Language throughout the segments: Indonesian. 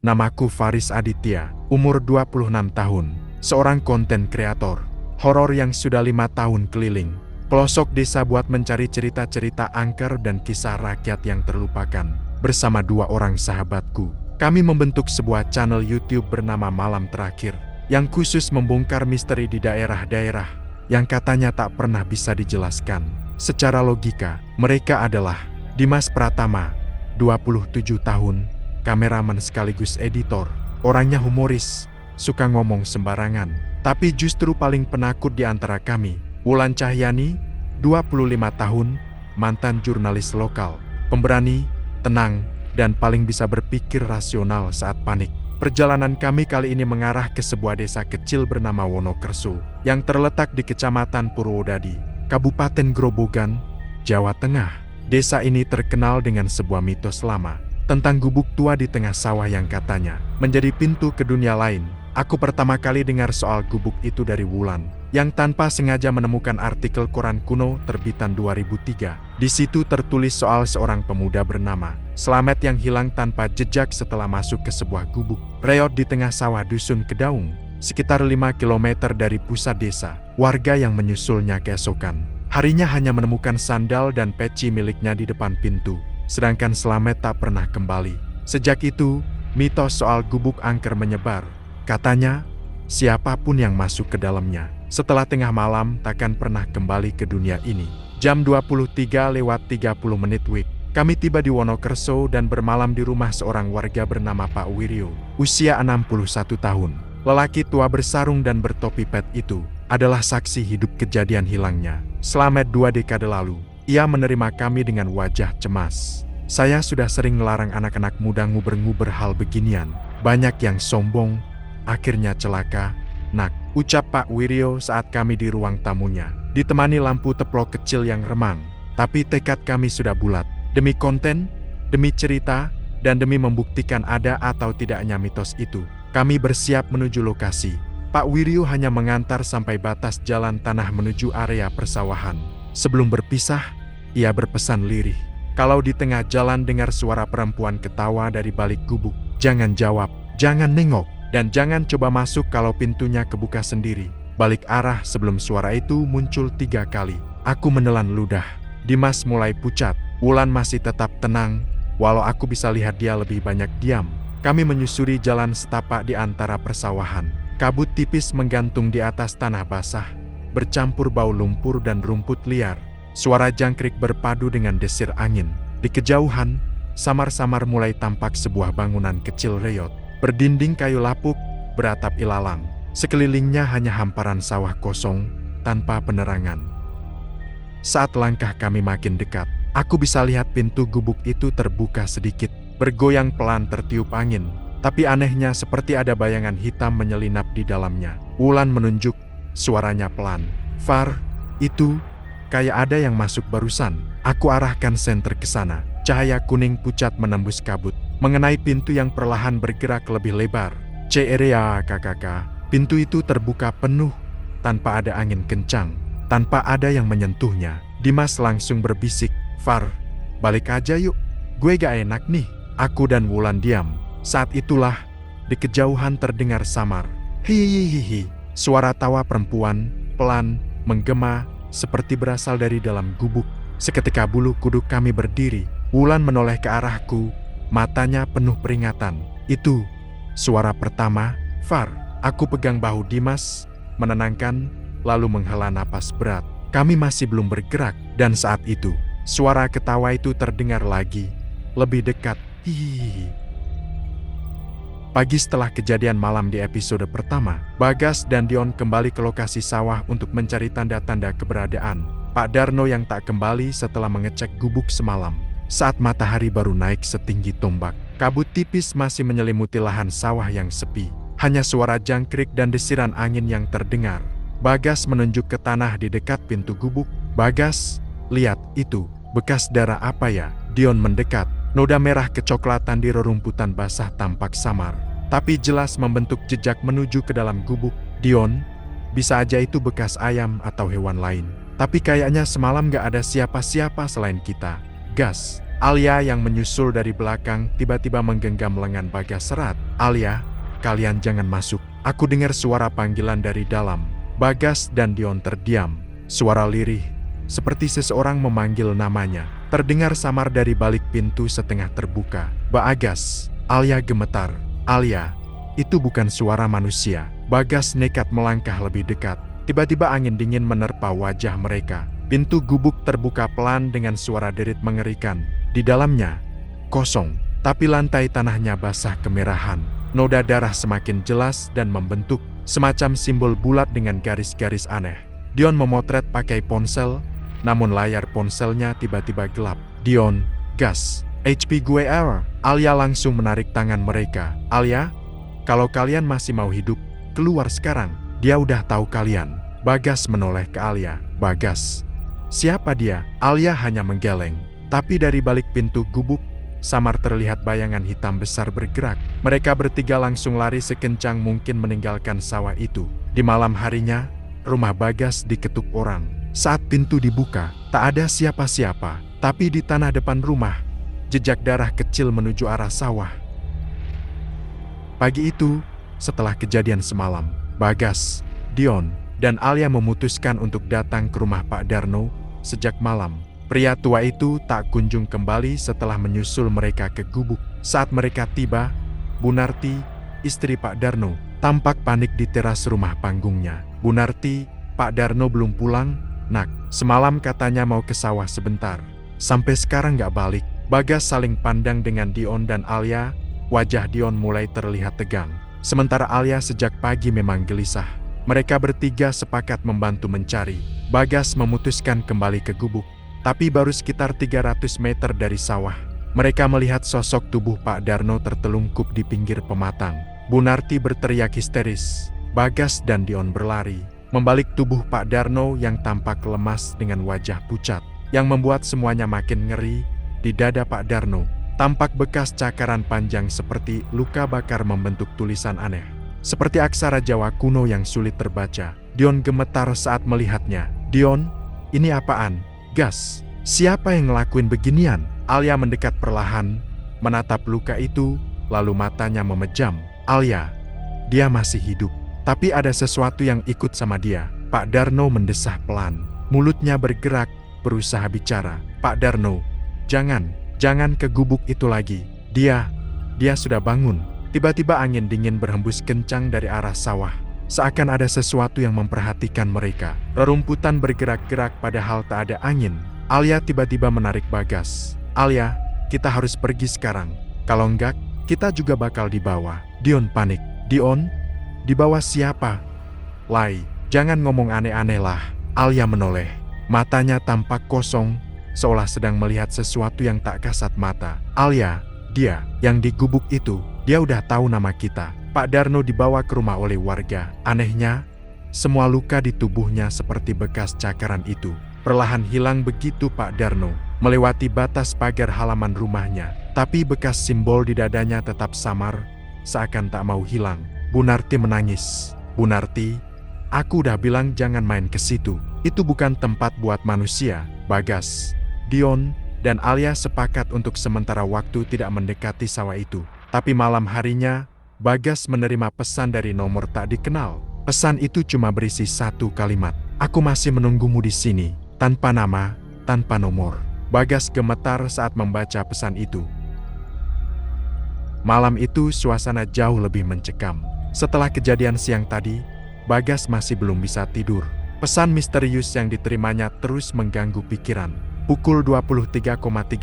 Namaku Faris Aditya, umur 26 tahun, seorang konten kreator horor yang sudah 5 tahun keliling pelosok desa buat mencari cerita-cerita angker dan kisah rakyat yang terlupakan. Bersama 2 orang sahabatku, kami membentuk sebuah channel YouTube bernama Malam Terakhir, yang khusus membongkar misteri di daerah-daerah yang katanya tak pernah bisa dijelaskan. Secara logika, mereka adalah Dimas Pratama, 27 tahun, kameramen sekaligus editor, orangnya humoris, suka ngomong sembarangan, tapi justru paling penakut di antara kami. Wulan Cahyani, 25 tahun, mantan jurnalis lokal, pemberani, tenang, dan paling bisa berpikir rasional saat panik. Perjalanan kami kali ini mengarah ke sebuah desa kecil bernama Wonokerso, yang terletak di Kecamatan Purwodadi, Kabupaten Grobogan, Jawa Tengah. Desa ini terkenal dengan sebuah mitos lama tentang gubuk tua di tengah sawah yang katanya menjadi pintu ke dunia lain. Aku pertama kali dengar soal gubuk itu dari Wulan, yang tanpa sengaja menemukan artikel koran kuno terbitan 2003. Di situ tertulis soal seorang pemuda bernama Slamet yang hilang tanpa jejak setelah masuk ke sebuah gubuk reot di tengah sawah dusun Kedaung, sekitar 5 km dari pusat desa. Warga yang menyusulnya keesokan harinya hanya menemukan sandal dan peci miliknya di depan pintu, sedangkan Slamet tak pernah kembali. Sejak itu, mitos soal gubuk angker menyebar. Katanya, siapapun yang masuk ke dalamnya setelah tengah malam takkan pernah kembali ke dunia ini. Jam 23:30 WIB, kami tiba di Wonokerso dan bermalam di rumah seorang warga bernama Pak Wiryo, usia 61 tahun. Lelaki tua bersarung dan bertopi pet itu adalah saksi hidup kejadian hilangnya Slamet 2 dekade lalu. Ia menerima kami dengan wajah cemas. Saya sudah sering melarang anak-anak muda nguber-nguber hal beginian. Banyak yang sombong, akhirnya celaka, nak, ucap Pak Wiryo saat kami di ruang tamunya, ditemani lampu teplok kecil yang remang. Tapi tekad kami sudah bulat. Demi konten, demi cerita, dan demi membuktikan ada atau tidaknya mitos itu, kami bersiap menuju lokasi. Pak Wiryo hanya mengantar sampai batas jalan tanah menuju area persawahan. Sebelum berpisah, ia berpesan lirih, kalau di tengah jalan dengar suara perempuan ketawa dari balik gubuk, jangan jawab, jangan nengok, dan jangan coba masuk kalau pintunya kebuka sendiri. Balik arah sebelum suara itu muncul 3 kali. Aku menelan ludah. Dimas mulai pucat. Wulan masih tetap tenang, walau aku bisa lihat dia lebih banyak diam. Kami menyusuri jalan setapak di antara persawahan. Kabut tipis menggantung di atas tanah basah, bercampur bau lumpur dan rumput liar. Suara jangkrik berpadu dengan desir angin. Di kejauhan, samar-samar mulai tampak sebuah bangunan kecil reot, berdinding kayu lapuk, beratap ilalang. Sekelilingnya hanya hamparan sawah kosong, tanpa penerangan. Saat langkah kami makin dekat, aku bisa lihat pintu gubuk itu terbuka sedikit, bergoyang pelan tertiup angin. Tapi anehnya seperti ada bayangan hitam menyelinap di dalamnya. Wulan menunjuk, suaranya pelan. Far, itu kayak ada yang masuk barusan. Aku arahkan senter ke sana. Cahaya kuning pucat menembus kabut, mengenai pintu yang perlahan bergerak lebih lebar. CRA. Pintu itu terbuka penuh, tanpa ada angin kencang, tanpa ada yang menyentuhnya. Dimas langsung berbisik, Far, balik aja yuk. Gue gak enak nih. Aku dan Wulan diam. Saat itulah, di kejauhan terdengar samar. Hihihihi. Suara tawa perempuan, pelan, menggema, seperti berasal dari dalam gubuk. Seketika bulu kuduk kami berdiri. Wulan menoleh ke arahku, matanya penuh peringatan. Itu suara pertama, Far. Aku pegang bahu Dimas, menenangkan, lalu menghela napas berat. Kami masih belum bergerak, dan saat itu, suara ketawa itu terdengar lagi, lebih dekat. Hihihi. Pagi setelah kejadian malam di episode pertama, Bagas dan Dion kembali ke lokasi sawah untuk mencari tanda-tanda keberadaan Pak Darno yang tak kembali setelah mengecek gubuk semalam. Saat matahari baru naik setinggi tombak, kabut tipis masih menyelimuti lahan sawah yang sepi. Hanya suara jangkrik dan desiran angin yang terdengar. Bagas menunjuk ke tanah di dekat pintu gubuk. Bagas, lihat itu, bekas darah apa ya? Dion mendekat. Noda merah kecoklatan di rerumputan basah tampak samar, tapi jelas membentuk jejak menuju ke dalam gubuk. Dion, bisa aja itu bekas ayam atau hewan lain. Tapi kayaknya semalam gak ada siapa-siapa selain kita. Gas. Alia yang menyusul dari belakang tiba-tiba menggenggam lengan Bagas erat. Alia, kalian jangan masuk. Aku dengar suara panggilan dari dalam. Bagas dan Dion terdiam. Suara lirih, seperti seseorang memanggil namanya, terdengar samar dari balik pintu setengah terbuka. Bagas, Alia gemetar. Alia, itu bukan suara manusia. Bagas nekat melangkah lebih dekat. Tiba-tiba angin dingin menerpa wajah mereka. Pintu gubuk terbuka pelan dengan suara derit mengerikan. Di dalamnya, kosong, tapi lantai tanahnya basah kemerahan. Noda darah semakin jelas dan membentuk, semacam simbol bulat dengan garis-garis aneh. Dion memotret pakai ponsel, namun layar ponselnya tiba-tiba gelap. Dion, gas, HP gue error. Alia langsung menarik tangan mereka. Alia, kalau kalian masih mau hidup, keluar sekarang. Dia udah tahu kalian. Bagas menoleh ke Alia. Bagas, siapa dia? Alia hanya menggeleng. Tapi dari balik pintu gubuk, samar terlihat bayangan hitam besar bergerak. Mereka bertiga langsung lari sekencang mungkin meninggalkan sawah itu. Di malam harinya, rumah Bagas diketuk orang. Saat pintu dibuka, tak ada siapa-siapa. Tapi di tanah depan rumah, jejak darah kecil menuju arah sawah. Pagi itu, setelah kejadian semalam, Bagas, Dion, dan Alia memutuskan untuk datang ke rumah Pak Darno. Sejak malam, pria tua itu tak kunjung kembali setelah menyusul mereka ke gubuk. Saat mereka tiba, Bu Narti, istri Pak Darno, tampak panik di teras rumah panggungnya. Bu Narti, Pak Darno belum pulang, nak. Semalam katanya mau ke sawah sebentar. Sampai sekarang gak balik. Bagas saling pandang dengan Dion dan Alia. Wajah Dion mulai terlihat tegang. Sementara Alia sejak pagi memang gelisah. Mereka bertiga sepakat membantu mencari. Bagas memutuskan kembali ke gubuk. Tapi baru sekitar 300 meter dari sawah, mereka melihat sosok tubuh Pak Darno tertelungkup di pinggir pematang. Bu Narti berteriak histeris. Bagas dan Dion berlari, membalik tubuh Pak Darno yang tampak lemas dengan wajah pucat, yang membuat semuanya makin ngeri. Di dada Pak Darno, tampak bekas cakaran panjang seperti luka bakar membentuk tulisan aneh, seperti aksara Jawa kuno yang sulit terbaca. Dion gemetar saat melihatnya. Dion, ini apaan? Gas, siapa yang ngelakuin beginian? Alia mendekat perlahan, menatap luka itu, lalu matanya memejam. Alia, dia masih hidup, tapi ada sesuatu yang ikut sama dia. Pak Darno mendesah pelan, mulutnya bergerak, berusaha bicara. Pak Darno, jangan ke gubuk itu lagi. Dia sudah bangun. Tiba-tiba angin dingin berhembus kencang dari arah sawah. Seakan ada sesuatu yang memperhatikan mereka. Rerumputan bergerak-gerak padahal tak ada angin. Alia tiba-tiba menarik Bagas. Alia, kita harus pergi sekarang. Kalau enggak, kita juga bakal dibawa. Dion panik. Dion? Dibawa siapa? Lai, jangan ngomong aneh-aneh lah. Alia menoleh. Matanya tampak kosong, seolah sedang melihat sesuatu yang tak kasat mata. Alia, dia yang di gubuk itu, dia udah tahu nama kita. Pak Darno dibawa ke rumah oleh warga. Anehnya, semua luka di tubuhnya seperti bekas cakaran itu perlahan hilang begitu Pak Darno melewati batas pagar halaman rumahnya. Tapi bekas simbol di dadanya tetap samar, seakan tak mau hilang. Bu Narti menangis. Bu Narti, aku udah bilang jangan main ke situ. Itu bukan tempat buat manusia. Bagas, Dion, dan Alia sepakat untuk sementara waktu tidak mendekati sawah itu. Tapi malam harinya, Bagas menerima pesan dari nomor tak dikenal. Pesan itu cuma berisi satu kalimat. Aku masih menunggumu di sini, tanpa nama, tanpa nomor. Bagas gemetar saat membaca pesan itu. Malam itu suasana jauh lebih mencekam. Setelah kejadian siang tadi, Bagas masih belum bisa tidur. Pesan misterius yang diterimanya terus mengganggu pikiran. Pukul 23,3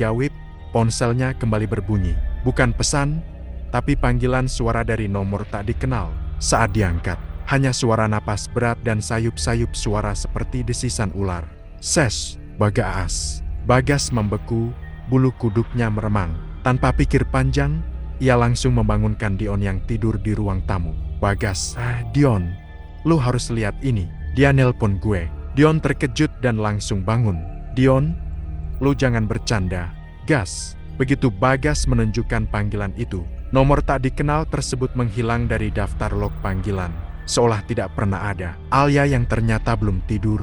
WIB, ponselnya kembali berbunyi. Bukan pesan, tapi panggilan suara dari nomor tak dikenal. Saat diangkat, hanya suara napas berat dan sayup-sayup suara seperti desisan ular. Ses, Bagas. Bagas membeku, bulu kuduknya meremang. Tanpa pikir panjang, ia langsung membangunkan Dion yang tidur di ruang tamu. Bagas, Dion, lu harus lihat ini. Dia nelpon gue. Dion terkejut dan langsung bangun. Dion, lu jangan bercanda. Gas. Begitu Bagas menunjukkan panggilan itu, nomor tak dikenal tersebut menghilang dari daftar log panggilan, seolah tidak pernah ada. Alia yang ternyata belum tidur,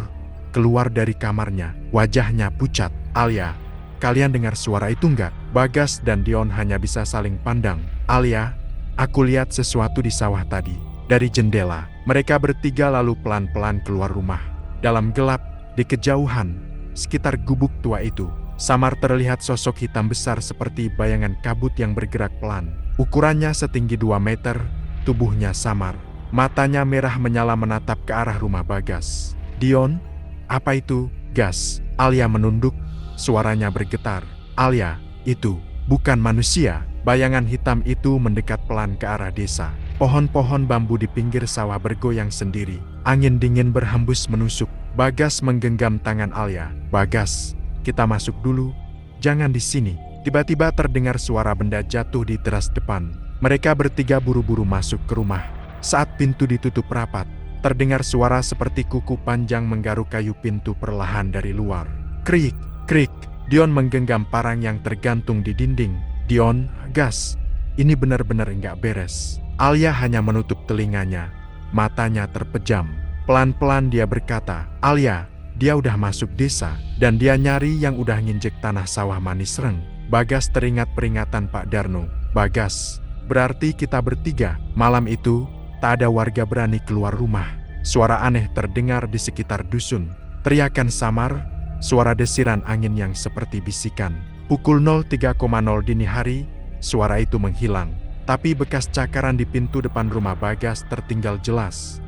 keluar dari kamarnya, wajahnya pucat. Alia, kalian dengar suara itu enggak? Bagas dan Dion hanya bisa saling pandang. Alia, aku lihat sesuatu di sawah tadi. Dari jendela, mereka bertiga lalu pelan-pelan keluar rumah. Dalam gelap, di kejauhan, sekitar gubuk tua itu, samar terlihat sosok hitam besar seperti bayangan kabut yang bergerak pelan. Ukurannya setinggi 2 meter, tubuhnya samar. Matanya merah menyala menatap ke arah rumah Bagas. "Dion, apa itu?" "Gas." Alia menunduk, suaranya bergetar. "Alia, itu bukan manusia." Bayangan hitam itu mendekat pelan ke arah desa. Pohon-pohon bambu di pinggir sawah bergoyang sendiri. Angin dingin berhembus menusuk. Bagas menggenggam tangan Alia. "Bagas, kita masuk dulu. Jangan di sini." Tiba-tiba terdengar suara benda jatuh di teras depan. Mereka bertiga buru-buru masuk ke rumah. Saat pintu ditutup rapat, terdengar suara seperti kuku panjang menggaruk kayu pintu perlahan dari luar. Krik, krik. Dion menggenggam parang yang tergantung di dinding. "Dion, Gas, ini benar-benar enggak beres." Alia hanya menutup telinganya. Matanya terpejam. Pelan-pelan dia berkata, "Alia, dia udah masuk desa, dan dia nyari yang udah nginjek tanah sawah Manisreng." Bagas teringat peringatan Pak Darno. "Bagas, berarti kita bertiga." Malam itu, tak ada warga berani keluar rumah. Suara aneh terdengar di sekitar dusun. Teriakan samar, suara desiran angin yang seperti bisikan. Pukul 03.00 dini hari, suara itu menghilang. Tapi bekas cakaran di pintu depan rumah Bagas tertinggal jelas.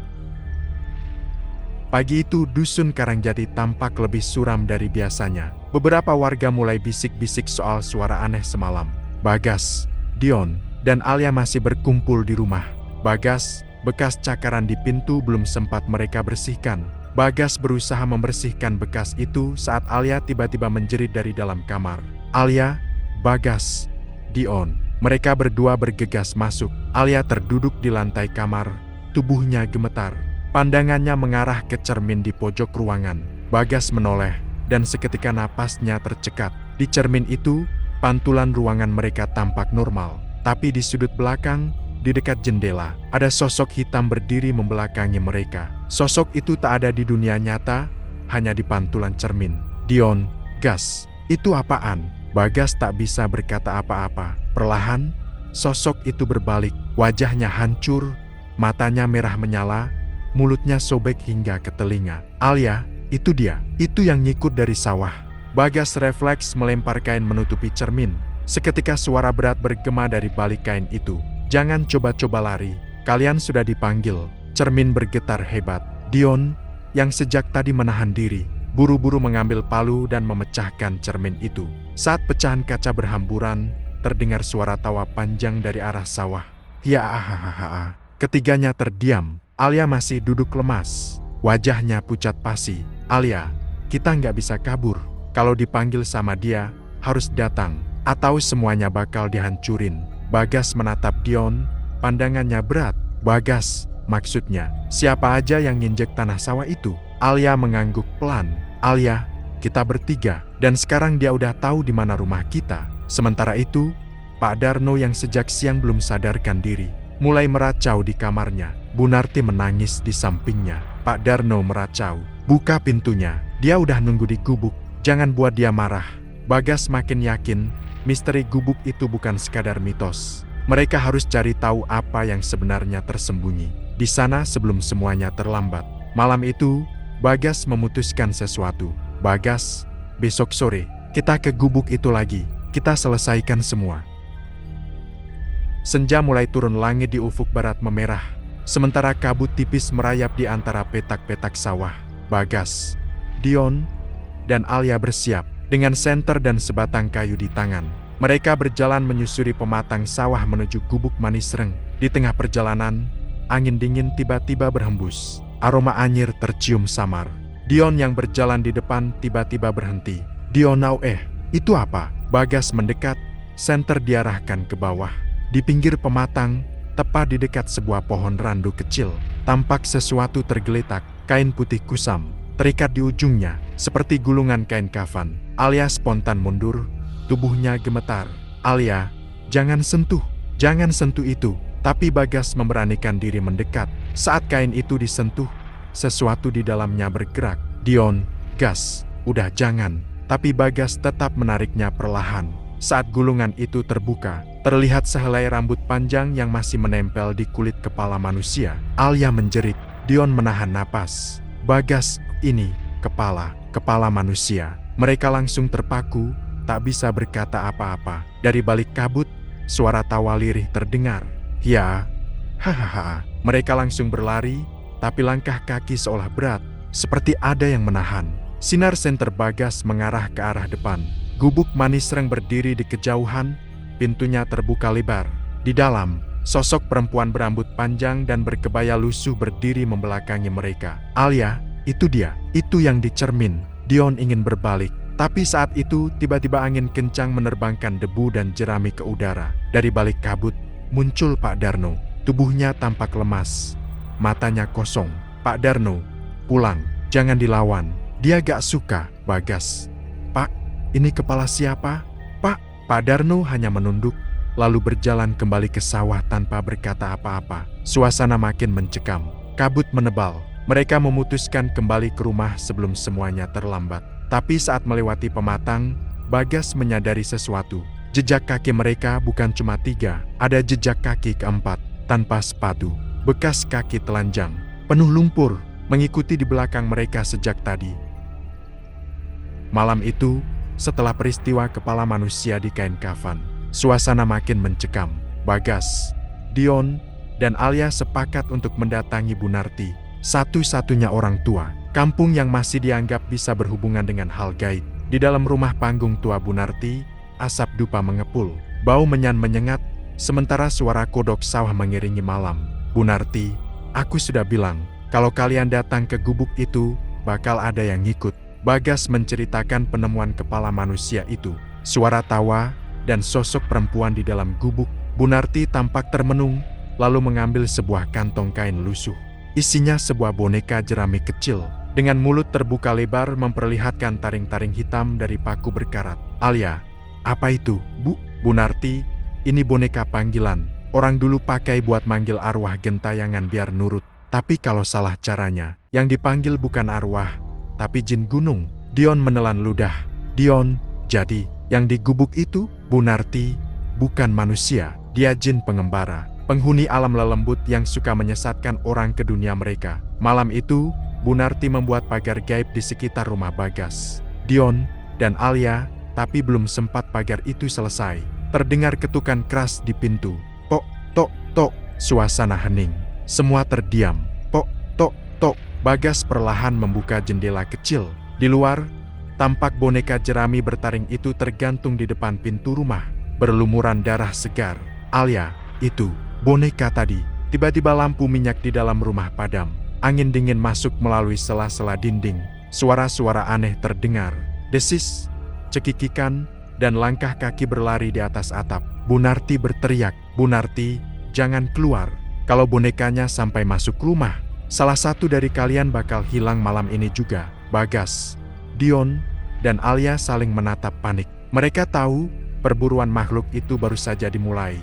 Pagi itu dusun Karangjati tampak lebih suram dari biasanya. Beberapa warga mulai bisik-bisik soal suara aneh semalam. Bagas, Dion, dan Alia masih berkumpul di rumah. Bagas, bekas cakaran di pintu belum sempat mereka bersihkan. Bagas berusaha membersihkan bekas itu saat Alia tiba-tiba menjerit dari dalam kamar. "Alia, Bagas, Dion." Mereka berdua bergegas masuk. Alia terduduk di lantai kamar, tubuhnya gemetar. Pandangannya mengarah ke cermin di pojok ruangan. Bagas menoleh, dan seketika napasnya tercekat. Di cermin itu, pantulan ruangan mereka tampak normal. Tapi di sudut belakang, di dekat jendela, ada sosok hitam berdiri membelakangi mereka. Sosok itu tak ada di dunia nyata, hanya di pantulan cermin. "Dion, Gas, itu apaan?" Bagas tak bisa berkata apa-apa. Perlahan, sosok itu berbalik. Wajahnya hancur, matanya merah menyala, mulutnya sobek hingga ke telinga. "Alia, itu dia. Itu yang ngikut dari sawah." Bagas refleks melempar kain menutupi cermin. Seketika suara berat bergema dari balik kain itu. "Jangan coba-coba lari. Kalian sudah dipanggil." Cermin bergetar hebat. Dion, yang sejak tadi menahan diri, buru-buru mengambil palu dan memecahkan cermin itu. Saat pecahan kaca berhamburan, terdengar suara tawa panjang dari arah sawah. "Ya ahahaha." Ketiganya terdiam. Alia masih duduk lemas. Wajahnya pucat pasi. "Alia, kita nggak bisa kabur. Kalau dipanggil sama dia, harus datang, atau semuanya bakal dihancurin." Bagas menatap Dion, pandangannya berat. "Bagas, maksudnya, siapa aja yang nginjek tanah sawah itu?" Alia mengangguk pelan. "Alia, kita bertiga, dan sekarang dia udah tahu di mana rumah kita." Sementara itu, Pak Darno yang sejak siang belum sadarkan diri, mulai meracau di kamarnya. Bu Narti menangis di sampingnya. Pak Darno meracau, "Buka pintunya, dia udah nunggu di gubuk, jangan buat dia marah." Bagas makin yakin, misteri gubuk itu bukan sekadar mitos. Mereka harus cari tahu apa yang sebenarnya tersembunyi di sana sebelum semuanya terlambat. Malam itu, Bagas memutuskan sesuatu. "Bagas, besok sore, kita ke gubuk itu lagi, kita selesaikan semua." Senja mulai turun, langit di ufuk barat memerah, sementara kabut tipis merayap di antara petak-petak sawah. Bagas, Dion, dan Alia bersiap, dengan senter dan sebatang kayu di tangan. Mereka berjalan menyusuri pematang sawah menuju gubuk Manisreng. Di tengah perjalanan, angin dingin tiba-tiba berhembus. Aroma anyir tercium samar. Dion yang berjalan di depan tiba-tiba berhenti. "Dion, itu apa?" Bagas mendekat, senter diarahkan ke bawah. Di pinggir pematang, tepat di dekat sebuah pohon randu kecil, tampak sesuatu tergeletak. Kain putih kusam terikat di ujungnya, seperti gulungan kain kafan. Alia spontan mundur, tubuhnya gemetar. "Alia, jangan sentuh itu." Tapi Bagas memberanikan diri mendekat. Saat kain itu disentuh, sesuatu di dalamnya bergerak. "Dion, Gas, udah jangan." Tapi Bagas tetap menariknya perlahan. Saat gulungan itu terbuka, terlihat sehelai rambut panjang yang masih menempel di kulit kepala manusia. Alia menjerit. Dion menahan napas. Bagas, ini kepala manusia. Mereka langsung terpaku, tak bisa berkata apa-apa. Dari balik kabut, suara tawa lirih terdengar. Ya, hahaha. Mereka langsung berlari, tapi langkah kaki seolah berat, seperti ada yang menahan. Sinar senter Bagas mengarah ke arah depan. Gubuk manis serang berdiri di kejauhan, pintunya terbuka lebar. Di dalam, sosok perempuan berambut panjang dan berkebaya lusuh berdiri membelakangi mereka. Alia, itu dia, itu yang di cermin. Dion ingin berbalik, tapi saat itu tiba-tiba angin kencang menerbangkan debu dan jerami ke udara. Dari balik kabut, muncul Pak Darno. Tubuhnya tampak lemas, matanya kosong. Pak Darno, pulang, jangan dilawan. Dia gak suka, Bagas. Pak, ini kepala siapa? Pak Darno hanya menunduk, lalu berjalan kembali ke sawah tanpa berkata apa-apa. Suasana makin mencekam, kabut menebal. Mereka memutuskan kembali ke rumah sebelum semuanya terlambat. Tapi saat melewati pematang, Bagas menyadari sesuatu. Jejak kaki mereka bukan cuma 3, ada jejak kaki keempat, tanpa sepatu. Bekas kaki telanjang, penuh lumpur, mengikuti di belakang mereka sejak tadi. Malam itu, setelah peristiwa kepala manusia di kain kafan, suasana makin mencekam. Bagas, Dion, dan Alia sepakat untuk mendatangi Bu Narti, satu-satunya orang tua kampung yang masih dianggap bisa berhubungan dengan hal gaib. Di dalam rumah panggung tua Bu Narti, asap dupa mengepul, bau menyan menyengat, sementara suara kodok sawah mengiringi malam. Bu Narti, aku sudah bilang, kalau kalian datang ke gubuk itu, bakal ada yang ngikut. Bagas menceritakan penemuan kepala manusia itu, suara tawa, dan sosok perempuan di dalam gubuk. Bu Narti tampak termenung, lalu mengambil sebuah kantong kain lusuh. Isinya sebuah boneka jerami kecil, dengan mulut terbuka lebar memperlihatkan taring-taring hitam dari paku berkarat. Alia, apa itu, Bu? Bu Narti, ini boneka panggilan. Orang dulu pakai buat manggil arwah gentayangan biar nurut. Tapi kalau salah caranya, yang dipanggil bukan arwah, tapi jin gunung. Dion menelan ludah. Dion, jadi, yang di gubuk itu, Bu Narti, bukan manusia. Dia jin pengembara, penghuni alam lelembut yang suka menyesatkan orang ke dunia mereka. Malam itu, Bu Narti membuat pagar gaib di sekitar rumah Bagas, Dion, dan Alia, tapi belum sempat pagar itu selesai. Terdengar ketukan keras di pintu. Pok, tok, tok. Suasana hening. Semua terdiam. Pok, tok, tok. Bagas perlahan membuka jendela kecil. Di luar, tampak boneka jerami bertaring itu tergantung di depan pintu rumah, berlumuran darah segar. Alia, itu boneka tadi. Tiba-tiba lampu minyak di dalam rumah padam. Angin dingin masuk melalui sela-sela dinding. Suara-suara aneh terdengar. Desis, cekikikan, dan langkah kaki berlari di atas atap. Bu Narti berteriak, Bu Narti, jangan keluar. Kalau bonekanya sampai masuk rumah, salah satu dari kalian bakal hilang malam ini juga. Bagas, Dion, dan Alia saling menatap panik. Mereka tahu perburuan makhluk itu baru saja dimulai.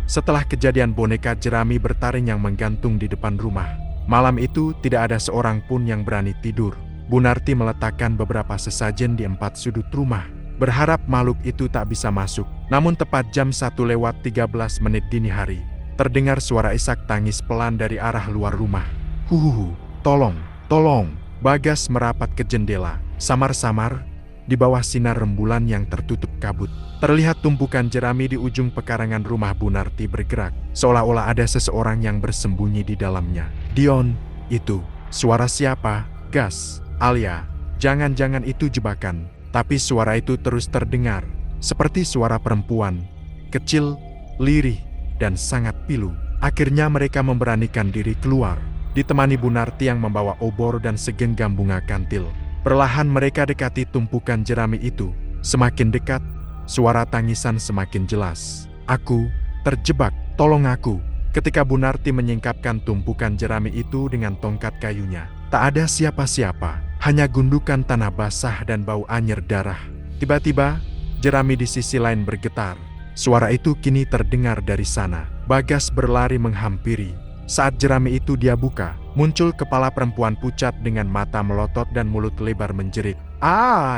Setelah kejadian boneka jerami bertaring yang menggantung di depan rumah, malam itu tidak ada seorang pun yang berani tidur. Bu Narti meletakkan beberapa sesajen di 4 sudut rumah, berharap makhluk itu tak bisa masuk. Namun tepat jam 1:13 dini hari, terdengar suara isak tangis pelan dari arah luar rumah. Huhuhu, tolong, tolong. Bagas merapat ke jendela. Samar-samar, di bawah sinar rembulan yang tertutup kabut, terlihat tumpukan jerami di ujung pekarangan rumah Bu Narti bergerak, seolah-olah ada seseorang yang bersembunyi di dalamnya. Dion, itu suara siapa? Gas, Alia, jangan-jangan itu jebakan. Tapi suara itu terus terdengar, seperti suara perempuan, kecil, lirih, dan sangat pilu. Akhirnya mereka memberanikan diri keluar, ditemani Bu Narti yang membawa obor dan segenggam bunga kantil. Perlahan mereka dekati tumpukan jerami itu. Semakin dekat, suara tangisan semakin jelas. Aku terjebak, tolong aku. Ketika Bu Narti menyingkapkan tumpukan jerami itu dengan tongkat kayunya, tak ada siapa-siapa, hanya gundukan tanah basah dan bau anyir darah. Tiba-tiba, jerami di sisi lain bergetar. Suara itu kini terdengar dari sana. Bagas berlari menghampiri. Saat jerami itu dia buka, muncul kepala perempuan pucat dengan mata melotot dan mulut lebar menjerit.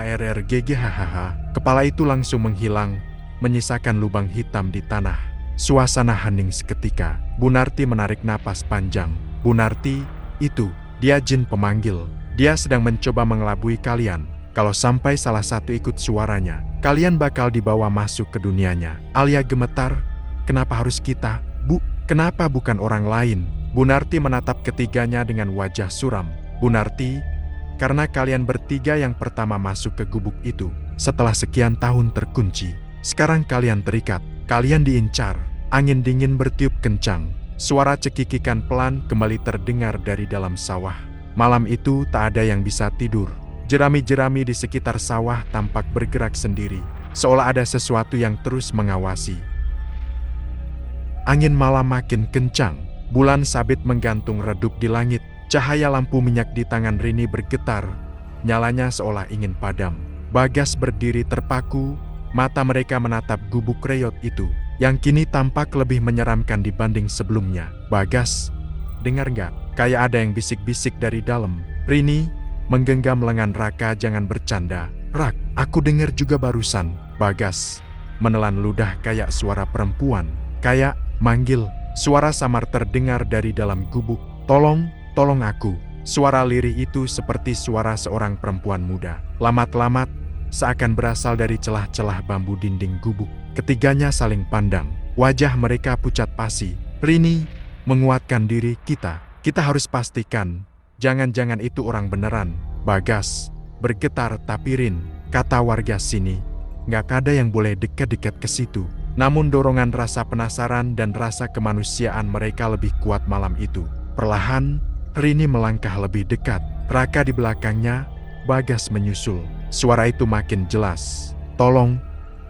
RRGG hahaha. Kepala itu langsung menghilang, menyisakan lubang hitam di tanah. Suasana hening seketika. Bu Narti menarik napas panjang. Bu Narti, itu, dia jin pemanggil. Dia sedang mencoba mengelabui kalian. Kalau sampai salah satu ikut suaranya, kalian bakal dibawa masuk ke dunianya. Alia gemetar. Kenapa harus kita? Bu, kenapa bukan orang lain? Bu Narti menatap ketiganya dengan wajah suram. Bu Narti, karena kalian bertiga yang pertama masuk ke gubuk itu. Setelah sekian tahun terkunci, sekarang kalian terikat. Kalian diincar. Angin dingin bertiup kencang. Suara cekikikan pelan kembali terdengar dari dalam sawah. Malam itu tak ada yang bisa tidur. Jerami-jerami di sekitar sawah tampak bergerak sendiri, seolah ada sesuatu yang terus mengawasi. Angin malam makin kencang. Bulan sabit menggantung redup di langit. Cahaya lampu minyak di tangan Rini bergetar. Nyalanya seolah ingin padam. Bagas berdiri terpaku. Mata mereka menatap gubuk reot itu, yang kini tampak lebih menyeramkan dibanding sebelumnya. Bagas, dengar nggak? Kayak ada yang bisik-bisik dari dalam. Rini menggenggam lengan Raka, jangan bercanda. Rak, aku dengar juga barusan. Bagas menelan ludah kayak suara perempuan. Kayak manggil. Suara samar terdengar dari dalam gubuk. Tolong, tolong aku. Suara lirih itu seperti suara seorang perempuan muda. Lamat-lamat, seakan berasal dari celah-celah bambu dinding gubuk. Ketiganya saling pandang. Wajah mereka pucat pasi. Rini menguatkan diri. Kita harus pastikan. Jangan-jangan itu orang beneran. Bagas bergetar. Tapi Rin, kata warga sini, nggak ada yang boleh dekat-dekat ke situ. Namun dorongan rasa penasaran dan rasa kemanusiaan mereka lebih kuat malam itu. Perlahan, Rini melangkah lebih dekat. Raka di belakangnya, Bagas menyusul. Suara itu makin jelas. Tolong,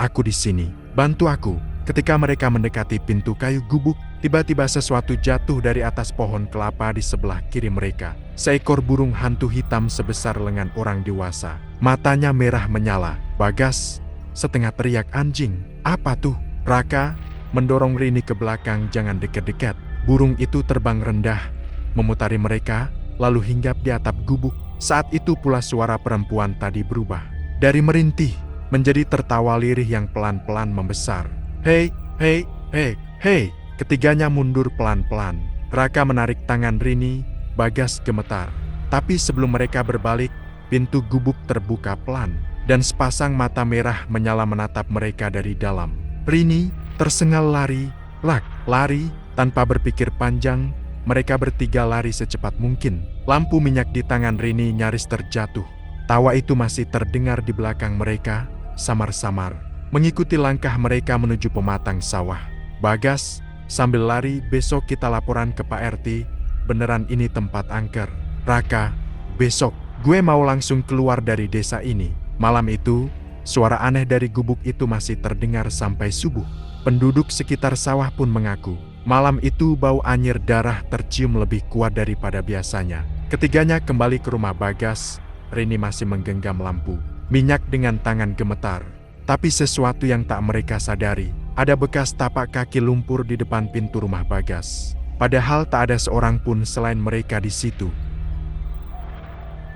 aku di sini. Bantu aku. Ketika mereka mendekati pintu kayu gubuk, tiba-tiba sesuatu jatuh dari atas pohon kelapa di sebelah kiri mereka. Seekor burung hantu hitam sebesar lengan orang dewasa. Matanya merah menyala. Bagas setengah teriak, anjing. Apa tuh? Raka mendorong Rini ke belakang, jangan dekat-dekat. Burung itu terbang rendah, memutari mereka, lalu hinggap di atap gubuk. Saat itu pula suara perempuan tadi berubah. Dari merintih, menjadi tertawa lirih yang pelan-pelan membesar. Hei, hei, hei, hei. Ketiganya mundur pelan-pelan. Raka menarik tangan Rini. Bagas gemetar. Tapi sebelum mereka berbalik, pintu gubuk terbuka pelan. Dan sepasang mata merah menyala menatap mereka dari dalam. Rini tersengal lari. Lari. Tanpa berpikir panjang, mereka bertiga lari secepat mungkin. Lampu minyak di tangan Rini nyaris terjatuh. Tawa itu masih terdengar di belakang mereka, samar-samar, mengikuti langkah mereka menuju pematang sawah. Bagas sambil lari, besok kita laporan ke Pak RT, beneran ini tempat angker. Raka, besok gue mau langsung keluar dari desa ini. Malam itu, suara aneh dari gubuk itu masih terdengar sampai subuh. Penduduk sekitar sawah pun mengaku, malam itu bau anyir darah tercium lebih kuat daripada biasanya. Ketiganya kembali ke rumah Bagas. Rini masih menggenggam lampu minyak dengan tangan gemetar. Tapi sesuatu yang tak mereka sadari, ada bekas tapak kaki lumpur di depan pintu rumah Bagas. Padahal tak ada seorang pun selain mereka di situ.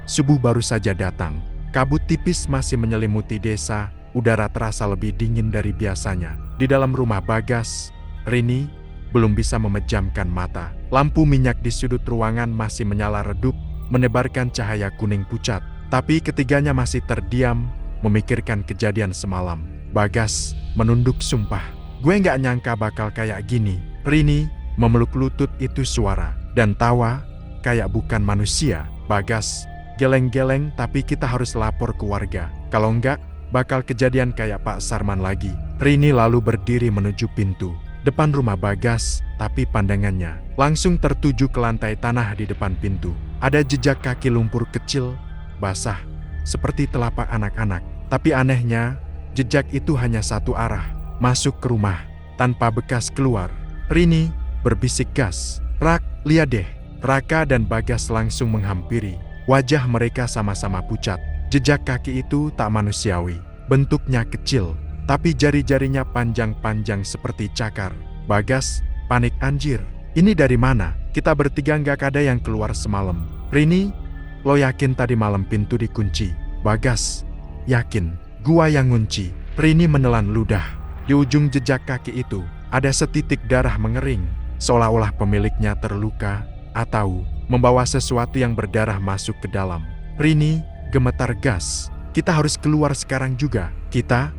Subuh baru saja datang. Kabut tipis masih menyelimuti desa. Udara terasa lebih dingin dari biasanya. Di dalam rumah Bagas, Rini belum bisa memejamkan mata. Lampu minyak di sudut ruangan masih menyala redup, menebarkan cahaya kuning pucat. Tapi ketiganya masih terdiam, memikirkan kejadian semalam. Bagas menunduk sumpah. Gue nggak nyangka bakal kayak gini. Rini memeluk lutut itu suara dan tawa kayak bukan manusia. Bagas geleng-geleng, tapi kita harus lapor ke warga. Kalau enggak, bakal kejadian kayak Pak Sarman lagi. Rini lalu berdiri menuju pintu depan rumah Bagas, tapi pandangannya langsung tertuju ke lantai tanah di depan pintu. Ada jejak kaki lumpur kecil, basah, seperti telapak anak-anak. Tapi anehnya, jejak itu hanya satu arah, masuk ke rumah, tanpa bekas keluar. Rini berbisik gas. Rak, lihat deh. Raka dan Bagas langsung menghampiri. Wajah mereka sama-sama pucat. Jejak kaki itu tak manusiawi. Bentuknya kecil, tapi jari-jarinya panjang-panjang seperti cakar. Bagas panik, anjir. Ini dari mana? Kita bertiga nggak ada yang keluar semalam. Rini, lo yakin tadi malam pintu dikunci? Bagas, yakin, gua yang ngunci. Rini menelan ludah. Di ujung jejak kaki itu, ada setitik darah mengering, seolah-olah pemiliknya terluka, atau membawa sesuatu yang berdarah masuk ke dalam. Rini gemetar gas. Kita harus keluar sekarang juga. Kita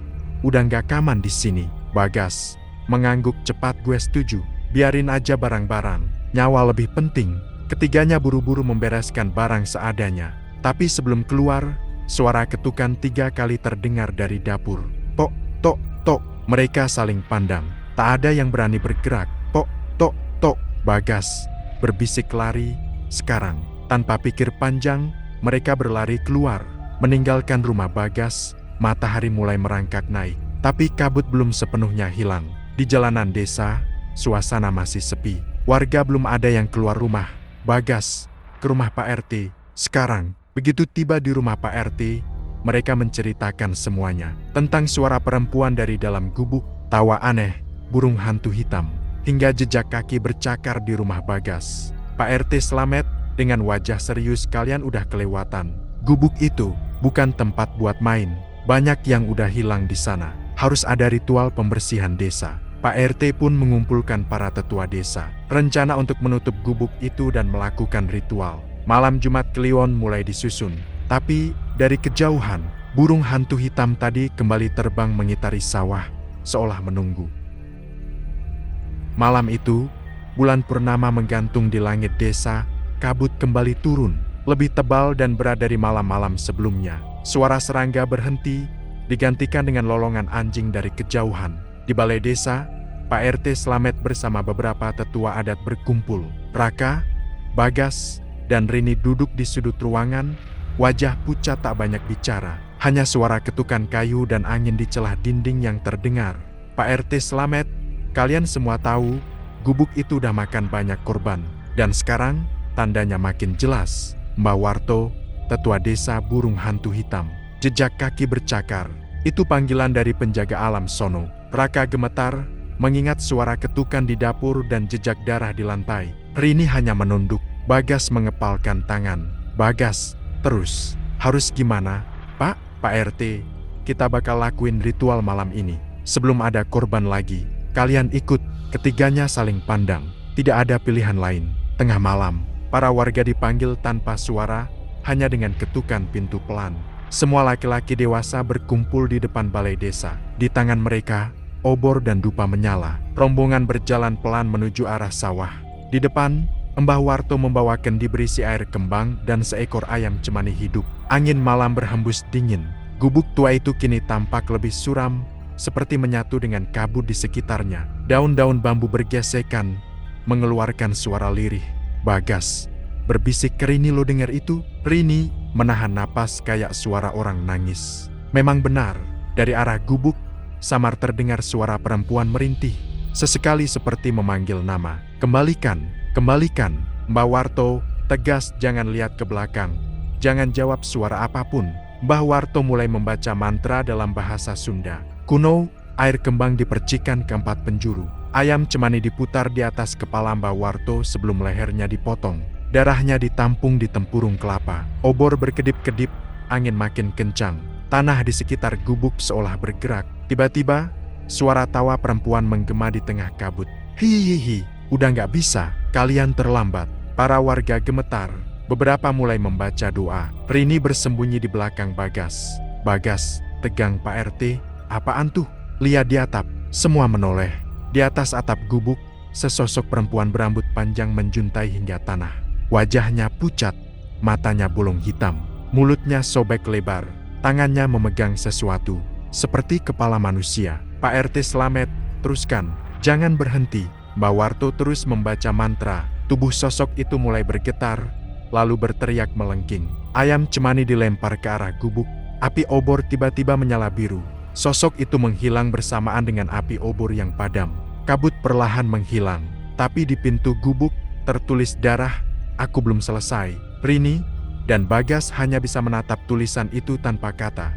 udah nggak aman di sini. Bagas mengangguk cepat. Gue setuju. Biarin aja barang-barang. Nyawa lebih penting. Ketiganya buru-buru membereskan barang seadanya. Tapi sebelum keluar, suara ketukan 3 kali terdengar dari dapur. Pok, tok, tok. Mereka saling pandang. Tak ada yang berani bergerak. Pok, tok, tok. Bagas berbisik lari. Sekarang, tanpa pikir panjang, mereka berlari keluar, meninggalkan rumah Bagas. Matahari mulai merangkak naik, tapi kabut belum sepenuhnya hilang. Di jalanan desa, suasana masih sepi. Warga belum ada yang keluar rumah. Bagas ke rumah Pak RT. Sekarang, begitu tiba di rumah Pak RT, mereka menceritakan semuanya. Tentang suara perempuan dari dalam gubuk, tawa aneh, burung hantu hitam, hingga jejak kaki bercakar di rumah Bagas. Pak RT Slamet dengan wajah serius, kalian udah kelewatan. Gubuk itu bukan tempat buat main. Banyak yang udah hilang di sana. Harus ada ritual pembersihan desa. Pak RT pun mengumpulkan para tetua desa. Rencana untuk menutup gubuk itu dan melakukan ritual. Malam Jumat Kliwon mulai disusun. Tapi dari kejauhan, burung hantu hitam tadi kembali terbang mengitari sawah, seolah menunggu. Malam itu, bulan purnama menggantung di langit desa. Kabut kembali turun, lebih tebal dan berat dari malam-malam sebelumnya. Suara serangga berhenti, digantikan dengan lolongan anjing dari kejauhan. Di balai desa, Pak RT Slamet bersama beberapa tetua adat berkumpul. Raka, Bagas, dan Rini duduk di sudut ruangan. Wajah pucat, tak banyak bicara. Hanya suara ketukan kayu dan angin di celah dinding yang terdengar. Pak RT Slamet, kalian semua tahu, gubuk itu udah makan banyak korban. Dan sekarang, tandanya makin jelas. Mbak Warto, tetua desa burung hantu hitam. Jejak kaki bercakar. Itu panggilan dari penjaga alam sono. Raka gemetar, mengingat suara ketukan di dapur dan jejak darah di lantai. Rini hanya menunduk. Bagas mengepalkan tangan. Bagas, terus. Harus gimana? Pak RT, kita bakal lakuin ritual malam ini. Sebelum ada korban lagi. Kalian ikut. Ketiganya saling pandang. Tidak ada pilihan lain. Tengah malam, para warga dipanggil tanpa suara, hanya dengan ketukan pintu pelan. Semua laki-laki dewasa berkumpul di depan balai desa. Di tangan mereka, obor dan dupa menyala. Rombongan berjalan pelan menuju arah sawah. Di depan, Mbah Warto membawa kendi berisi air kembang dan seekor ayam cemani hidup. Angin malam berhembus dingin. Gubuk tua itu kini tampak lebih suram, seperti menyatu dengan kabut di sekitarnya. Daun-daun bambu bergesekan, mengeluarkan suara lirih. Bagas berbisik ke Rini, lo dengar itu? Rini menahan napas kayak suara orang nangis. Memang benar, dari arah gubuk, samar terdengar suara perempuan merintih. Sesekali seperti memanggil nama. Kembalikan, kembalikan. Mbah Warto tegas, jangan lihat ke belakang. Jangan jawab suara apapun. Mbah Warto mulai membaca mantra dalam bahasa Sunda. Kuno, air kembang dipercikan ke 4 penjuru. Ayam cemani diputar di atas kepala Mbah Warto sebelum lehernya dipotong. Darahnya ditampung di tempurung kelapa. Obor berkedip-kedip, angin makin kencang. Tanah di sekitar gubuk seolah bergerak. Tiba-tiba, suara tawa perempuan menggema di tengah kabut. Hihihi, udah nggak bisa, kalian terlambat. Para warga gemetar. Beberapa mulai membaca doa. Rini bersembunyi di belakang Bagas. Bagas, tegang. Pak RT, apaan tuh? Lihat di atap. Semua menoleh. Di atas atap gubuk, sesosok perempuan berambut panjang menjuntai hingga tanah. Wajahnya pucat, matanya bolong hitam, mulutnya sobek lebar, tangannya memegang sesuatu, seperti kepala manusia. Pak RT Slamet, teruskan, jangan berhenti. Mbah Warto terus membaca mantra. Tubuh sosok itu mulai bergetar, lalu berteriak melengking. Ayam cemani dilempar ke arah gubuk. Api obor tiba-tiba menyala biru. Sosok itu menghilang bersamaan dengan api obor yang padam. Kabut perlahan menghilang. Tapi di pintu gubuk tertulis darah, aku belum selesai. Rini dan Bagas hanya bisa menatap tulisan itu tanpa kata.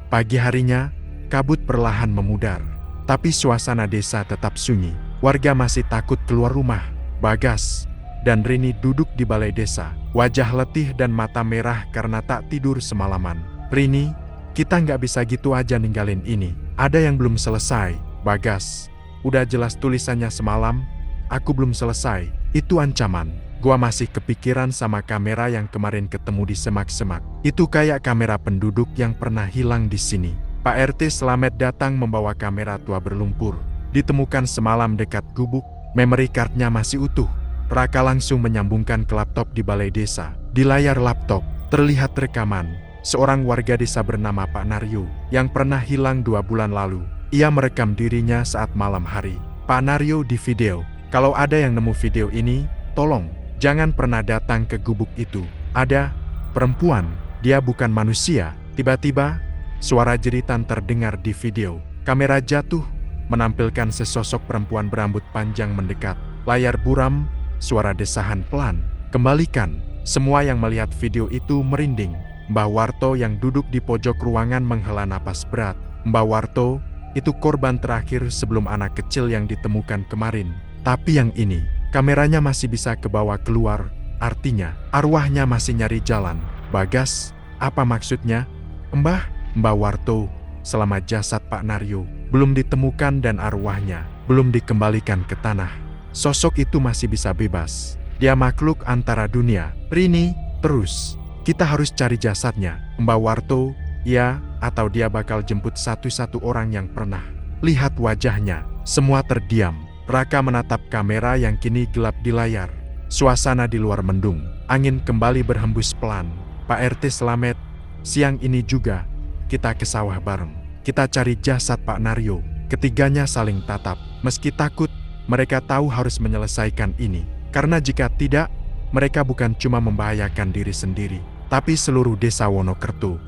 Pagi harinya, kabut perlahan memudar. Tapi suasana desa tetap sunyi. Warga masih takut keluar rumah. Bagas, dan Rini duduk di balai desa. Wajah letih dan mata merah karena tak tidur semalaman. "Rini, kita nggak bisa gitu aja ninggalin ini. Ada yang belum selesai, Bagas. Udah jelas tulisannya semalam, aku belum selesai. Itu ancaman. Gua masih kepikiran sama kamera yang kemarin ketemu di semak-semak. Itu kayak kamera penduduk yang pernah hilang di sini." Pak RT Slamet datang membawa kamera tua berlumpur. Ditemukan semalam dekat gubuk, memory cardnya masih utuh. Raka langsung menyambungkan ke laptop di balai desa. Di layar laptop, terlihat rekaman seorang warga desa bernama Pak Naryo yang pernah hilang 2 bulan lalu. Ia merekam dirinya saat malam hari. Pak Naryo di video. "Kalau ada yang nemu video ini, tolong jangan pernah datang ke gubuk itu. Ada perempuan, dia bukan manusia." Tiba-tiba, suara jeritan terdengar di video. Kamera jatuh, menampilkan sesosok perempuan berambut panjang mendekat. Layar buram, suara desahan pelan. "Kembalikan." Semua yang melihat video itu merinding. Mbah Warto yang duduk di pojok ruangan menghela napas berat. Mbah Warto, itu korban terakhir sebelum anak kecil yang ditemukan kemarin. Tapi yang ini, kameranya masih bisa kebawa keluar. Artinya, arwahnya masih nyari jalan. "Bagas, apa maksudnya?" Mbah Warto, selama jasad Pak Naryo belum ditemukan dan arwahnya belum dikembalikan ke tanah, sosok itu masih bisa bebas. Dia makhluk antara dunia. "Rini, terus. Kita harus cari jasadnya." Mbah Warto, "Ya, atau dia bakal jemput satu-satu orang yang pernah lihat wajahnya." Semua terdiam. Raka menatap kamera yang kini gelap di layar. Suasana di luar mendung. Angin kembali berhembus pelan. "Pak RT Slamet, siang ini juga kita ke sawah bareng. Kita cari jasad Pak Naryo." Ketiganya saling tatap. Meski takut, mereka tahu harus menyelesaikan ini. Karena jika tidak, mereka bukan cuma membahayakan diri sendiri, tapi seluruh desa Wonokerto.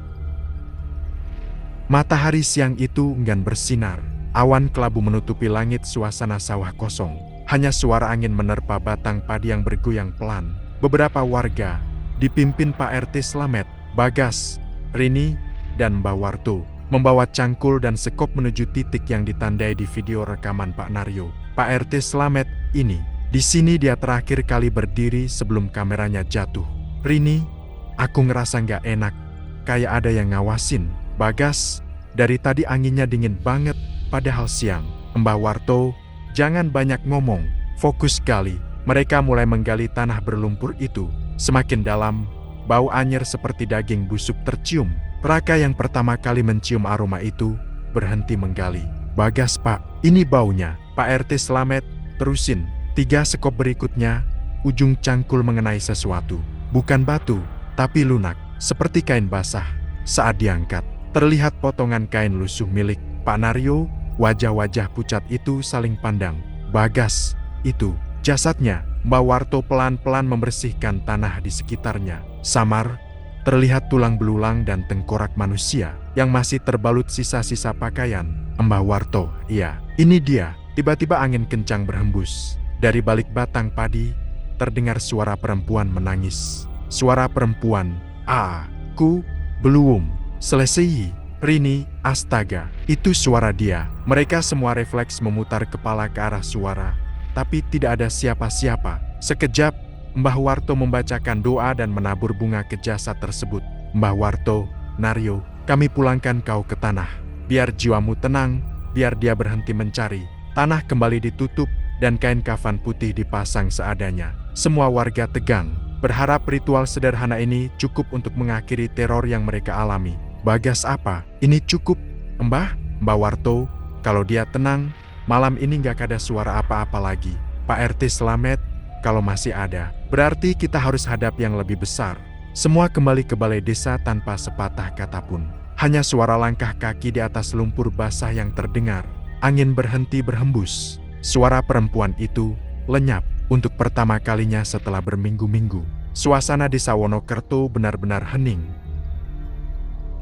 Matahari siang itu enggan bersinar. Awan kelabu menutupi langit, suasana sawah kosong. Hanya suara angin menerpa batang padi yang bergoyang pelan. Beberapa warga, dipimpin Pak RT Slamet, Bagas, Rini, dan Mbah Warto, membawa cangkul dan sekop menuju titik yang ditandai di video rekaman Pak Naryo. Pak RT Slamet ini, di sini dia terakhir kali berdiri sebelum kameranya jatuh. "Rini, aku ngerasa nggak enak, kayak ada yang ngawasin." "Bagas, dari tadi anginnya dingin banget, padahal siang." "Mbah Warto, jangan banyak ngomong, fokus gali." Mereka mulai menggali tanah berlumpur itu. Semakin dalam, bau anyir seperti daging busuk tercium. Raka yang pertama kali mencium aroma itu, berhenti menggali. "Bagas, Pak, ini baunya." Pak RT Slamet, terusin. 3 sekop berikutnya, ujung cangkul mengenai sesuatu. Bukan batu, tapi lunak, seperti kain basah. Saat diangkat, terlihat potongan kain lusuh milik Pak Naryo. Wajah-wajah pucat itu saling pandang. "Bagas, itu jasadnya." Mbah Warto pelan-pelan membersihkan tanah di sekitarnya. Samar, terlihat tulang belulang dan tengkorak manusia yang masih terbalut sisa-sisa pakaian. "Mbah Warto, iya, ini dia." Tiba-tiba angin kencang berhembus. Dari balik batang padi, terdengar suara perempuan menangis. Suara perempuan, "Aku belum selesai." "Rini, astaga, itu suara dia." Mereka semua refleks memutar kepala ke arah suara, tapi tidak ada siapa-siapa. Sekejap, Mbah Warto membacakan doa dan menabur bunga ke jasad tersebut. "Mbah Warto, Naryo, kami pulangkan kau ke tanah. Biar jiwamu tenang, biar dia berhenti mencari." Tanah kembali ditutup dan kain kafan putih dipasang seadanya. Semua warga tegang, berharap ritual sederhana ini cukup untuk mengakhiri teror yang mereka alami. "Bagas, apa? Ini cukup, Mbah Warto. Kalau dia tenang, malam ini gak ada suara apa-apa lagi." "Pak RT Slamet, kalau masih ada, berarti kita harus hadap yang lebih besar." Semua kembali ke balai desa tanpa sepatah kata pun. Hanya suara langkah kaki di atas lumpur basah yang terdengar. Angin berhenti berhembus. Suara perempuan itu lenyap untuk pertama kalinya setelah berminggu-minggu. Suasana desa Wonokerto benar-benar hening.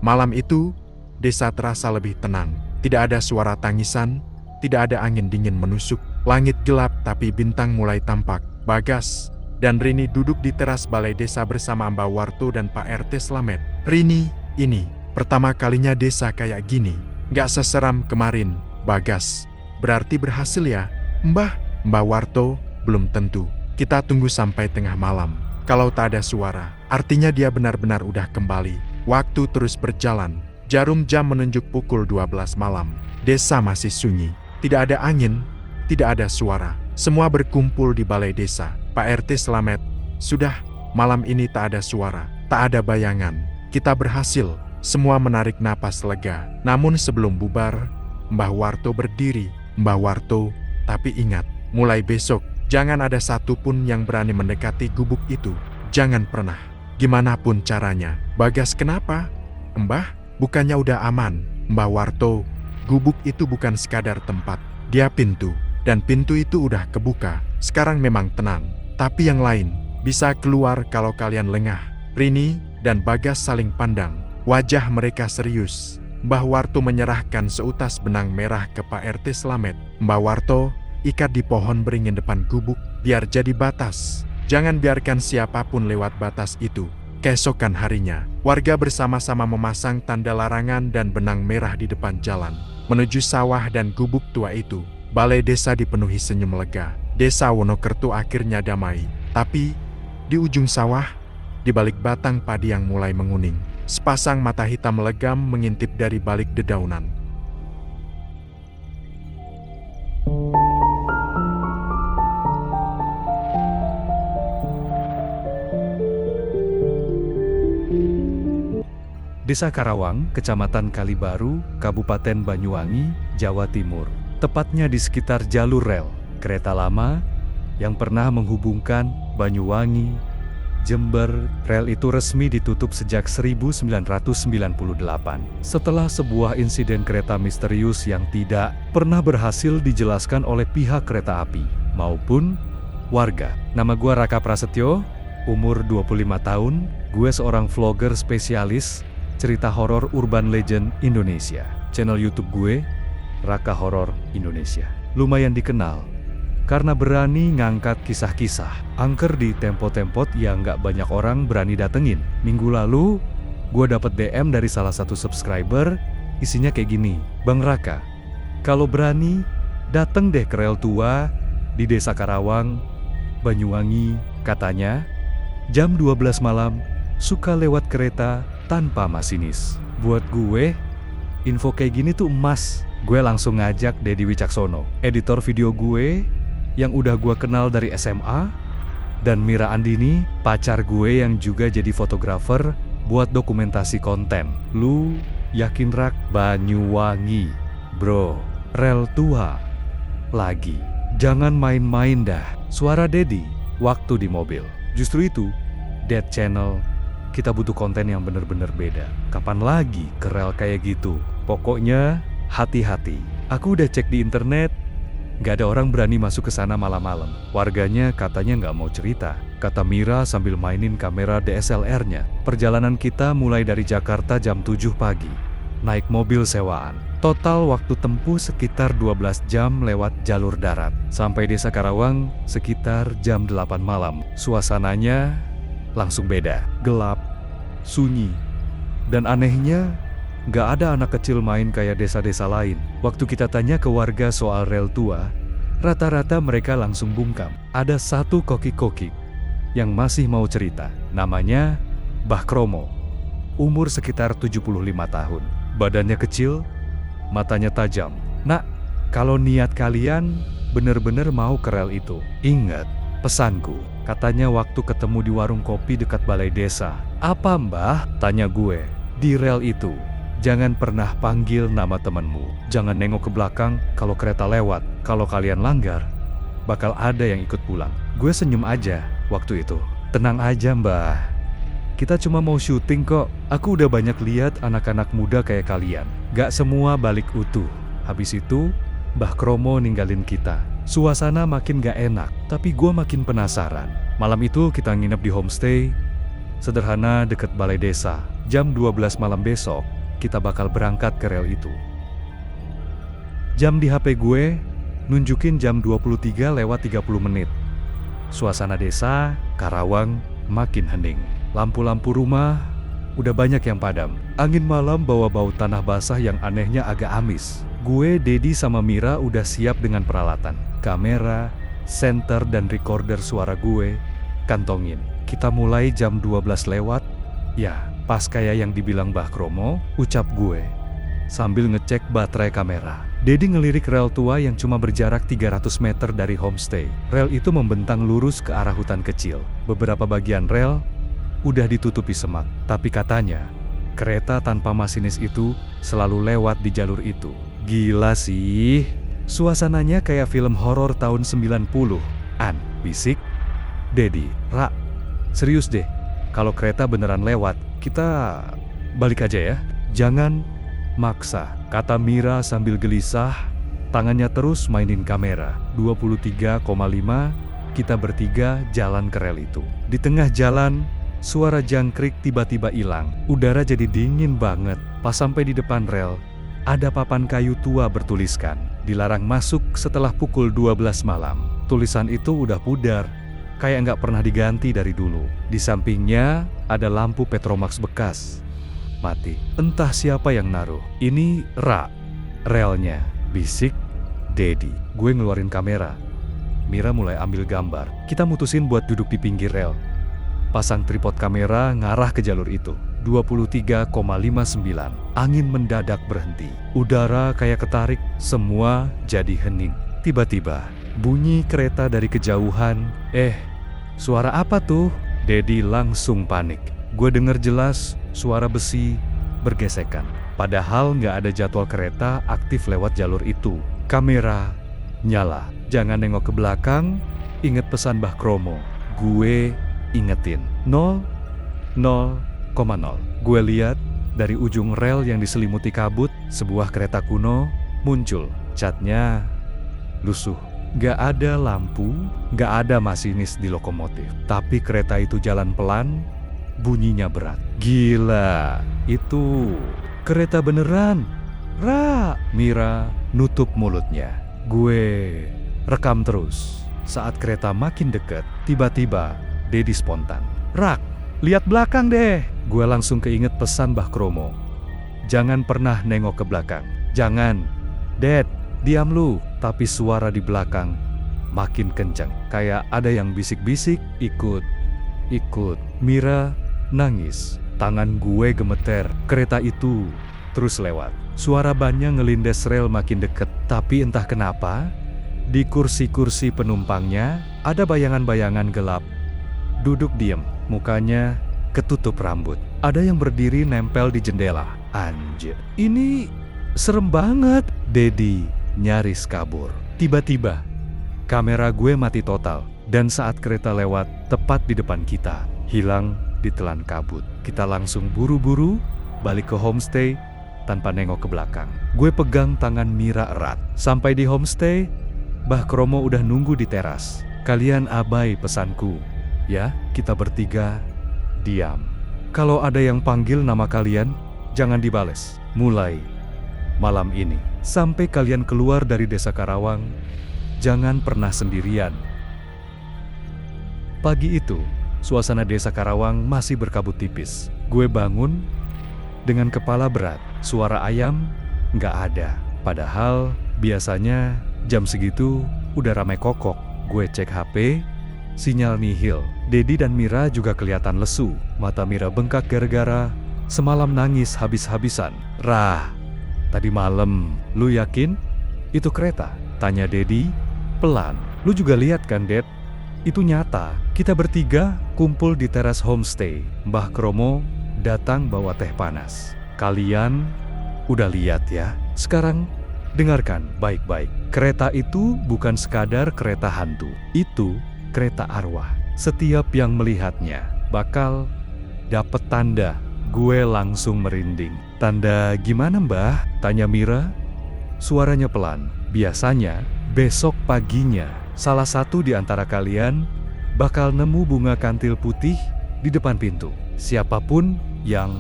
Malam itu, desa terasa lebih tenang. Tidak ada suara tangisan, tidak ada angin dingin menusuk. Langit gelap tapi bintang mulai tampak. Bagas dan Rini duduk di teras balai desa bersama Mbah Warto dan Pak RT Slamet. "Rini, ini pertama kalinya desa kayak gini. Gak seseram kemarin." "Bagas, berarti berhasil ya?" Mbah Warto, belum tentu. Kita tunggu sampai tengah malam. Kalau tak ada suara, artinya dia benar-benar udah kembali. Waktu terus berjalan. Jarum jam menunjuk pukul 12 malam. Desa masih sunyi. Tidak ada angin, tidak ada suara. Semua berkumpul di balai desa. Pak RT Slamet, sudah, malam ini tak ada suara, tak ada bayangan. Kita berhasil. Semua menarik napas lega. Namun sebelum bubar, Mbah Warto berdiri. Mbah Warto, tapi ingat, mulai besok, jangan ada satupun yang berani mendekati gubuk itu. Jangan pernah. Gimana pun caranya. Bagas, kenapa? Mbah, bukannya udah aman? Mbah Warto, gubuk itu bukan sekadar tempat. Dia pintu. Dan pintu itu udah kebuka. Sekarang memang tenang. Tapi yang lain bisa keluar kalau kalian lengah. Rini dan Bagas saling pandang. Wajah mereka serius. Mbah Warto menyerahkan seutas benang merah ke Pak RT Slamet. Mbah Warto, ikat di pohon beringin depan gubuk, biar jadi batas. Jangan biarkan siapapun lewat batas itu. Keesokan harinya, warga bersama-sama memasang tanda larangan dan benang merah di depan jalan. Menuju sawah dan gubuk tua itu, balai desa dipenuhi senyum lega. Desa Wonokerto akhirnya damai. Tapi, di ujung sawah, di balik batang padi yang mulai menguning, sepasang mata hitam legam mengintip dari balik dedaunan. Desa Karawang, Kecamatan Kalibaru, Kabupaten Banyuwangi, Jawa Timur. Tepatnya di sekitar jalur rel kereta lama yang pernah menghubungkan Banyuwangi, Jember. Rel itu resmi ditutup sejak 1998 setelah sebuah insiden kereta misterius yang tidak pernah berhasil dijelaskan oleh pihak kereta api maupun warga. Nama gua Raka Prasetyo, umur 25 tahun. Gue seorang vlogger spesialis cerita horor urban legend Indonesia. Channel YouTube gue, Raka Horor Indonesia, lumayan dikenal karena berani ngangkat kisah-kisah angker di tempo-tempot yang nggak banyak orang berani datengin. Minggu lalu, gue dapet DM dari salah satu subscriber, isinya kayak gini. Bang Raka, kalau berani, dateng deh ke rel tua di Desa Karawang, Banyuwangi. Katanya, jam 12 malam, suka lewat kereta tanpa masinis. Buat gue, info kayak gini tuh emas. Gue langsung ngajak Dedi Wicaksono, editor video gue yang udah gue kenal dari SMA, dan Mira Andini, pacar gue yang juga jadi fotografer buat dokumentasi konten. Lu yakin Rak? Banyuwangi, bro, rel tua lagi. Jangan main-main dah. Suara Dedi waktu di mobil. Justru itu, Dead Channel, kita butuh konten yang bener-bener beda. Kapan lagi ke rel kayak gitu? Pokoknya hati-hati. Aku udah cek di internet, nggak ada orang berani masuk ke sana malam-malam. Warganya katanya nggak mau cerita. Kata Mira sambil mainin kamera DSLR-nya. Perjalanan kita mulai dari Jakarta jam 7 pagi. Naik mobil sewaan. Total waktu tempuh sekitar 12 jam lewat jalur darat. Sampai Desa Karawang sekitar jam 8 malam. Suasananya langsung beda. Gelap, sunyi, dan anehnya nggak ada anak kecil main kayak desa-desa lain. Waktu kita tanya ke warga soal rel tua, rata-rata mereka langsung bungkam. Ada satu koki-koki yang masih mau cerita. Namanya Mbah Kromo. Umur sekitar 75 tahun. Badannya kecil, matanya tajam. Nak, kalau niat kalian bener-bener mau ke rel itu, ingat pesanku. Katanya waktu ketemu di warung kopi dekat balai desa. Apa Mbah? Tanya gue. Di rel itu, jangan pernah panggil nama temanmu. Jangan nengok ke belakang kalau kereta lewat. Kalau kalian langgar, bakal ada yang ikut pulang. Gue senyum aja waktu itu. Tenang aja Mbah. Kita cuma mau syuting kok. Aku udah banyak lihat anak-anak muda kayak kalian. Gak semua balik utuh. Habis itu, Mbah Kromo ninggalin kita. Suasana makin gak enak, tapi gue makin penasaran. Malam itu kita nginep di homestay sederhana deket balai desa. Jam 12 malam besok, kita bakal berangkat ke rel itu. Jam di HP gue nunjukin jam 23:30. Suasana desa Karawang makin hening. Lampu-lampu rumah udah banyak yang padam. Angin malam bawa bau tanah basah yang anehnya agak amis. Gue, Dedi, sama Mira udah siap dengan peralatan. Kamera, senter dan recorder suara gue, kantongin. Kita mulai jam 12 lewat. Ya, pas kayak yang dibilang Mbah Kromo, ucap gue sambil ngecek baterai kamera. Dedi ngelirik rel tua yang cuma berjarak 300 meter dari homestay. Rel itu membentang lurus ke arah hutan kecil. Beberapa bagian rel udah ditutupi semak, tapi katanya kereta tanpa masinis itu selalu lewat di jalur itu. Gila sih, suasananya kayak film horor tahun 90-an, bisik Dedi. Ra, serius deh, kalau kereta beneran lewat, kita balik aja ya. Jangan maksa, kata Mira sambil gelisah, tangannya terus mainin kamera. 23,5, kita bertiga jalan ke rel itu. Di tengah jalan, suara jangkrik tiba-tiba hilang. Udara jadi dingin banget. Pas sampai di depan rel, ada papan kayu tua bertuliskan, dilarang masuk setelah pukul 12 malam. Tulisan itu udah pudar, kayak nggak pernah diganti dari dulu. Di sampingnya ada lampu Petromax bekas mati. Entah siapa yang naruh. Ini relnya, bisik Dedi. Gue ngeluarin kamera. Mira mulai ambil gambar. Kita mutusin buat duduk di pinggir rel. Pasang tripod kamera ngarah ke jalur itu. 23,59. Angin mendadak berhenti. Udara kayak ketarik, semua jadi hening. Tiba-tiba, bunyi kereta dari kejauhan. Suara apa tuh? Dedi langsung panik. Gue denger jelas suara besi bergesekan. Padahal nggak ada jadwal kereta aktif lewat jalur itu. Kamera nyala. Jangan nengok ke belakang. Ingat pesan Mbah Kromo. Gue ingetin. 0,0. Gue lihat dari ujung rel yang diselimuti kabut, sebuah kereta kuno muncul. Catnya lusuh. Gak ada lampu, gak ada masinis di lokomotif. Tapi kereta itu jalan pelan, bunyinya berat. Gila, itu kereta beneran. Mira nutup mulutnya. Gue rekam terus. Saat kereta makin dekat, tiba-tiba Dedi spontan. Lihat belakang deh. Gue langsung keinget pesan Mbah Kromo. Jangan pernah nengok ke belakang. Jangan. Dad, diam lu. Tapi suara di belakang makin kencang. Kayak ada yang bisik-bisik. Ikut. Mira nangis. Tangan gue gemeter. Kereta itu terus lewat. Suara bannya ngelindes rel makin deket. Tapi entah kenapa, di kursi-kursi penumpangnya ada bayangan-bayangan gelap. Duduk diem. Mukanya ketutup rambut. Ada yang berdiri nempel di jendela. Anjir, ini serem banget. Dedi nyaris kabur. Tiba-tiba, kamera gue mati total. Dan saat kereta lewat tepat di depan kita, hilang ditelan kabut. Kita langsung buru-buru balik ke homestay tanpa nengok ke belakang. Gue pegang tangan Mira erat. Sampai di homestay, Mbah Kromo udah nunggu di teras. Kalian abai pesanku. Ya, kita bertiga diam. Kalau ada yang panggil nama kalian, jangan dibales. Mulai malam ini, sampai kalian keluar dari desa Karawang, jangan pernah sendirian. Pagi itu, suasana desa Karawang masih berkabut tipis. Gue bangun dengan kepala berat. Suara ayam nggak ada. Padahal biasanya jam segitu udah ramai kokok. Gue cek HP, sinyal nihil. Dedi dan Mira juga kelihatan lesu. Mata Mira bengkak gara-gara semalam nangis habis-habisan. Tadi malam, lu yakin itu kereta? Tanya Dedi pelan. Lu juga lihat kan, Dad? Itu nyata. Kita bertiga kumpul di teras homestay. Mbah Kromo datang bawa teh panas. Kalian udah lihat ya? Sekarang dengarkan baik-baik. Kereta itu bukan sekadar kereta hantu. Itu kereta arwah. Setiap yang melihatnya bakal dapet tanda. Gue langsung merinding. Tanda gimana, Mbah? Tanya Mira. Suaranya pelan. Biasanya besok paginya salah satu di antara kalian bakal nemu bunga kantil putih di depan pintu. Siapapun yang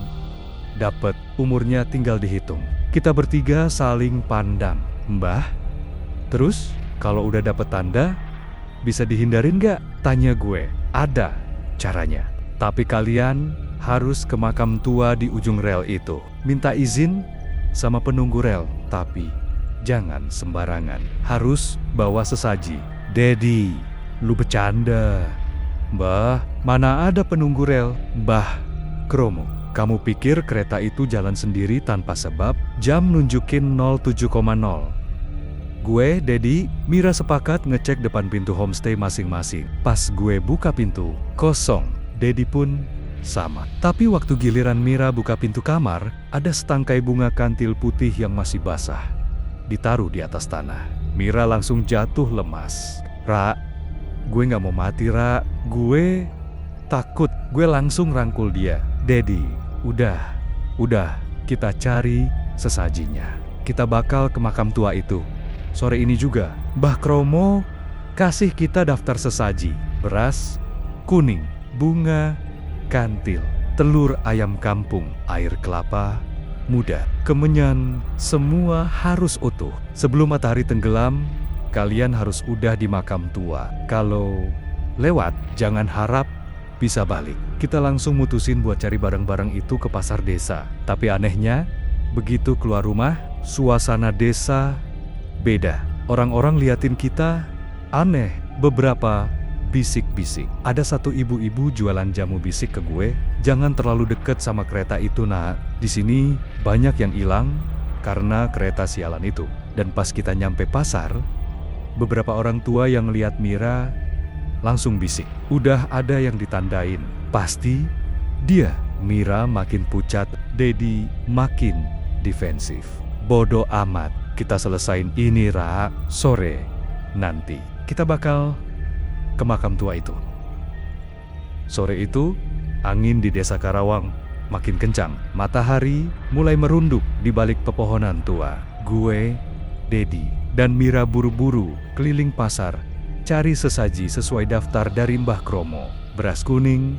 dapet, umurnya tinggal dihitung. Kita bertiga saling pandang. Mbah, terus kalau udah dapet tanda, bisa dihindarin gak? Tanya gue. Ada caranya. Tapi kalian harus ke makam tua di ujung rel itu. Minta izin sama penunggu rel. Tapi jangan sembarangan. Harus bawa sesaji. Dedi, lu bercanda. Mbah, mana ada penunggu rel? Mbah Kromo, kamu pikir kereta itu jalan sendiri tanpa sebab? Jam nunjukin 07,0. Gue, Dedi, Mira sepakat ngecek depan pintu homestay masing-masing. Pas gue buka pintu, kosong. Dedi pun sama. Tapi waktu giliran Mira buka pintu kamar, ada setangkai bunga kantil putih yang masih basah. Ditaruh di atas tanah. Mira langsung jatuh lemas. Ra, gue gak mau mati, Ra. Gue takut. Gue langsung rangkul dia. Dedi, udah, kita cari sesajinya. Kita bakal ke makam tua itu. Sore ini juga, Mbah Kromo kasih kita daftar sesaji. Beras, kuning, bunga, kantil, telur ayam kampung, air kelapa muda, kemenyan, semua harus utuh. Sebelum matahari tenggelam, kalian harus udah di makam tua. Kalau lewat, jangan harap bisa balik. Kita langsung mutusin buat cari barang-barang itu ke pasar desa. Tapi anehnya, begitu keluar rumah, suasana desa beda. Orang-orang liatin kita aneh. Beberapa bisik-bisik. Ada satu ibu-ibu jualan jamu bisik ke gue, jangan terlalu deket sama kereta itu, nak. Di sini banyak yang hilang karena kereta sialan itu. Dan pas kita nyampe pasar, beberapa orang tua yang lihat Mira langsung bisik. Udah ada yang ditandain. Pasti dia. Mira makin pucat, Dedi makin defensif. Bodoh amat. Kita selesain ini, Ra. Sore nanti kita bakal ke makam tua itu. Sore itu, angin di desa Karawang makin kencang. Matahari mulai merunduk di balik pepohonan tua. Gue, Dedi, dan Mira buru-buru keliling pasar, cari sesaji sesuai daftar dari Mbah Kromo. Beras kuning,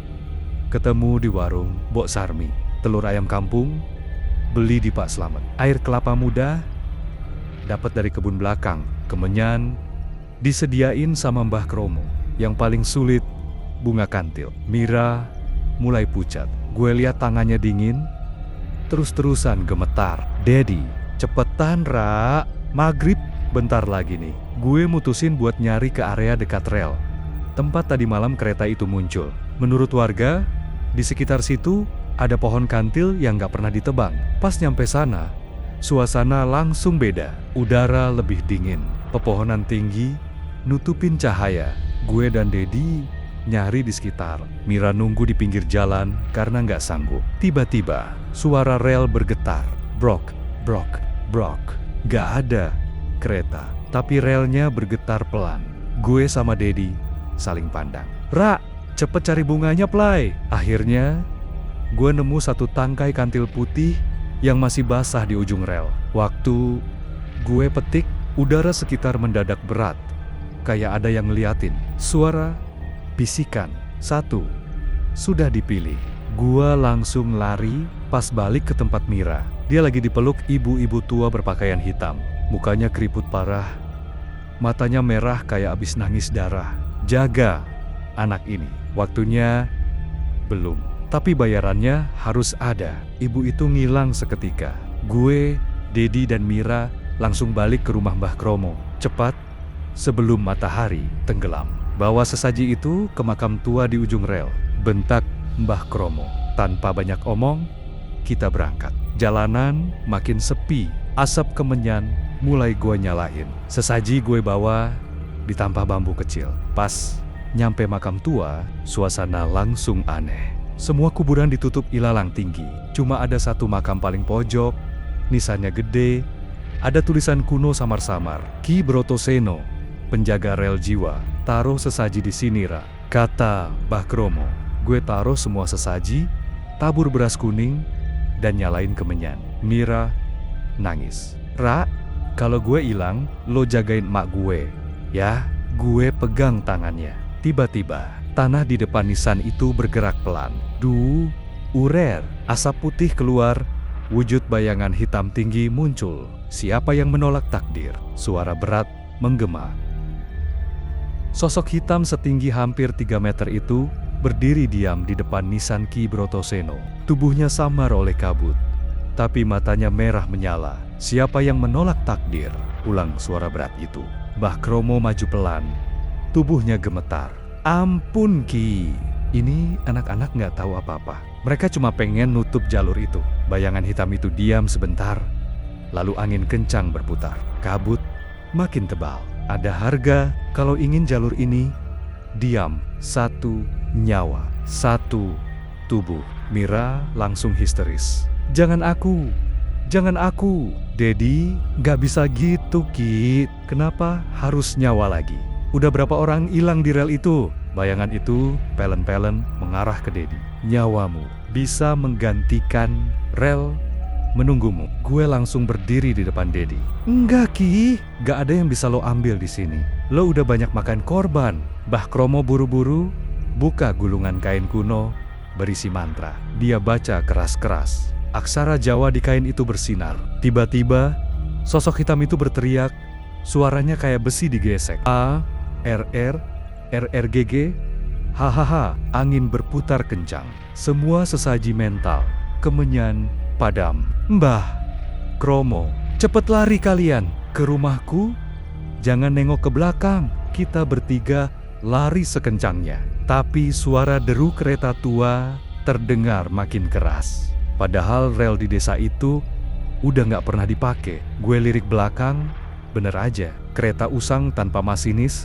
ketemu di warung Bok Sarmi. Telur ayam kampung, beli di Pak Slamet. Air kelapa muda, dapat dari kebun belakang. Kemenyan, disediain sama Mbah Kromo. Yang paling sulit, bunga kantil. Mira mulai pucat. Gue lihat tangannya dingin, terus-terusan gemetar. Dedi, cepetan, Ra. Maghrib bentar lagi nih. Gue mutusin buat nyari ke area dekat rel, tempat tadi malam kereta itu muncul. Menurut warga, di sekitar situ ada pohon kantil yang gak pernah ditebang. Pas nyampe sana, suasana langsung beda. Udara lebih dingin, pepohonan tinggi nutupin cahaya. Gue dan Dedi nyari di sekitar. Mira nunggu di pinggir jalan karena nggak sanggup. Tiba-tiba, suara rel bergetar. Brok, brok, brok. Gak ada kereta, tapi relnya bergetar pelan. Gue sama Dedi saling pandang. Ra, cepet cari bunganya, Play. Akhirnya, gue nemu satu tangkai kantil putih yang masih basah di ujung rel. Waktu gue petik, udara sekitar mendadak berat. Kayak ada yang ngeliatin. Suara bisikan. 1. Sudah dipilih. Gua langsung lari pas balik ke tempat Mira. Dia lagi dipeluk ibu-ibu tua berpakaian hitam. Mukanya keriput parah. Matanya merah kayak abis nangis darah. Jaga anak ini. Waktunya belum. Tapi bayarannya harus ada. Ibu itu ngilang seketika. Gue, Dedi, dan Mira langsung balik ke rumah Mbah Kromo. Cepat, sebelum matahari tenggelam. Bawa sesaji itu ke makam tua di ujung rel. Bentak Mbah Kromo. Tanpa banyak omong, kita berangkat. Jalanan makin sepi. Asap kemenyan mulai gue nyalain. Sesaji gue bawa ditampah bambu kecil. Pas nyampe makam tua, suasana langsung aneh. Semua kuburan ditutup ilalang tinggi. Cuma ada satu makam paling pojok. Nisannya gede. Ada tulisan kuno samar-samar. Ki Brotoseno, penjaga rel jiwa. Taruh sesaji di sini, Ra, kata Mbah Kromo. Gue taruh semua sesaji, tabur beras kuning, dan nyalain kemenyan. Mira nangis. Ra, kalau gue hilang, lo jagain emak gue, ya? Gue pegang tangannya. Tiba-tiba, tanah di depan nisan itu bergerak pelan. Urer, asap putih keluar, wujud bayangan hitam tinggi muncul. Siapa yang menolak takdir? Suara berat menggema. Sosok hitam setinggi hampir 3 meter itu berdiri diam di depan nisan Ki Brotoseno. Tubuhnya samar oleh kabut, tapi matanya merah menyala. Siapa yang menolak takdir? Ulang suara berat itu. Mbah Kromo maju pelan, Tubuhnya gemetar. Ampun Ki, ini anak-anak nggak tahu apa-apa. Mereka cuma pengen nutup jalur itu. Bayangan hitam itu diam sebentar, lalu angin kencang berputar. Kabut makin tebal. Ada harga kalau ingin jalur ini. Diam, satu nyawa, satu tubuh. Mira langsung histeris. Jangan aku, jangan aku. Dedi, nggak bisa gitu Ki. Kenapa harus nyawa lagi? Udah berapa orang hilang di rel itu? Bayangan itu pelen-pelen mengarah ke Dedi. Nyawamu bisa menggantikan rel menunggumu. Gue langsung berdiri di depan Dedi. Enggak Ki, gak ada yang bisa lo ambil di sini. Lo udah banyak makan korban. Mbah Kromo buru-buru buka gulungan kain kuno berisi mantra. Dia baca keras-keras. Aksara Jawa di kain itu bersinar. Tiba-tiba sosok hitam itu berteriak. Suaranya kayak besi digesek. RRGG, hahaha, angin berputar kencang. Semua sesaji mental, kemenyan, padam. Mbah Kromo, cepet lari kalian ke rumahku. Jangan nengok ke belakang. Kita bertiga lari sekencangnya. Tapi suara deru kereta tua terdengar makin keras. Padahal rel di desa itu udah gak pernah dipakai. Gue lirik belakang, bener aja. Kereta usang tanpa masinis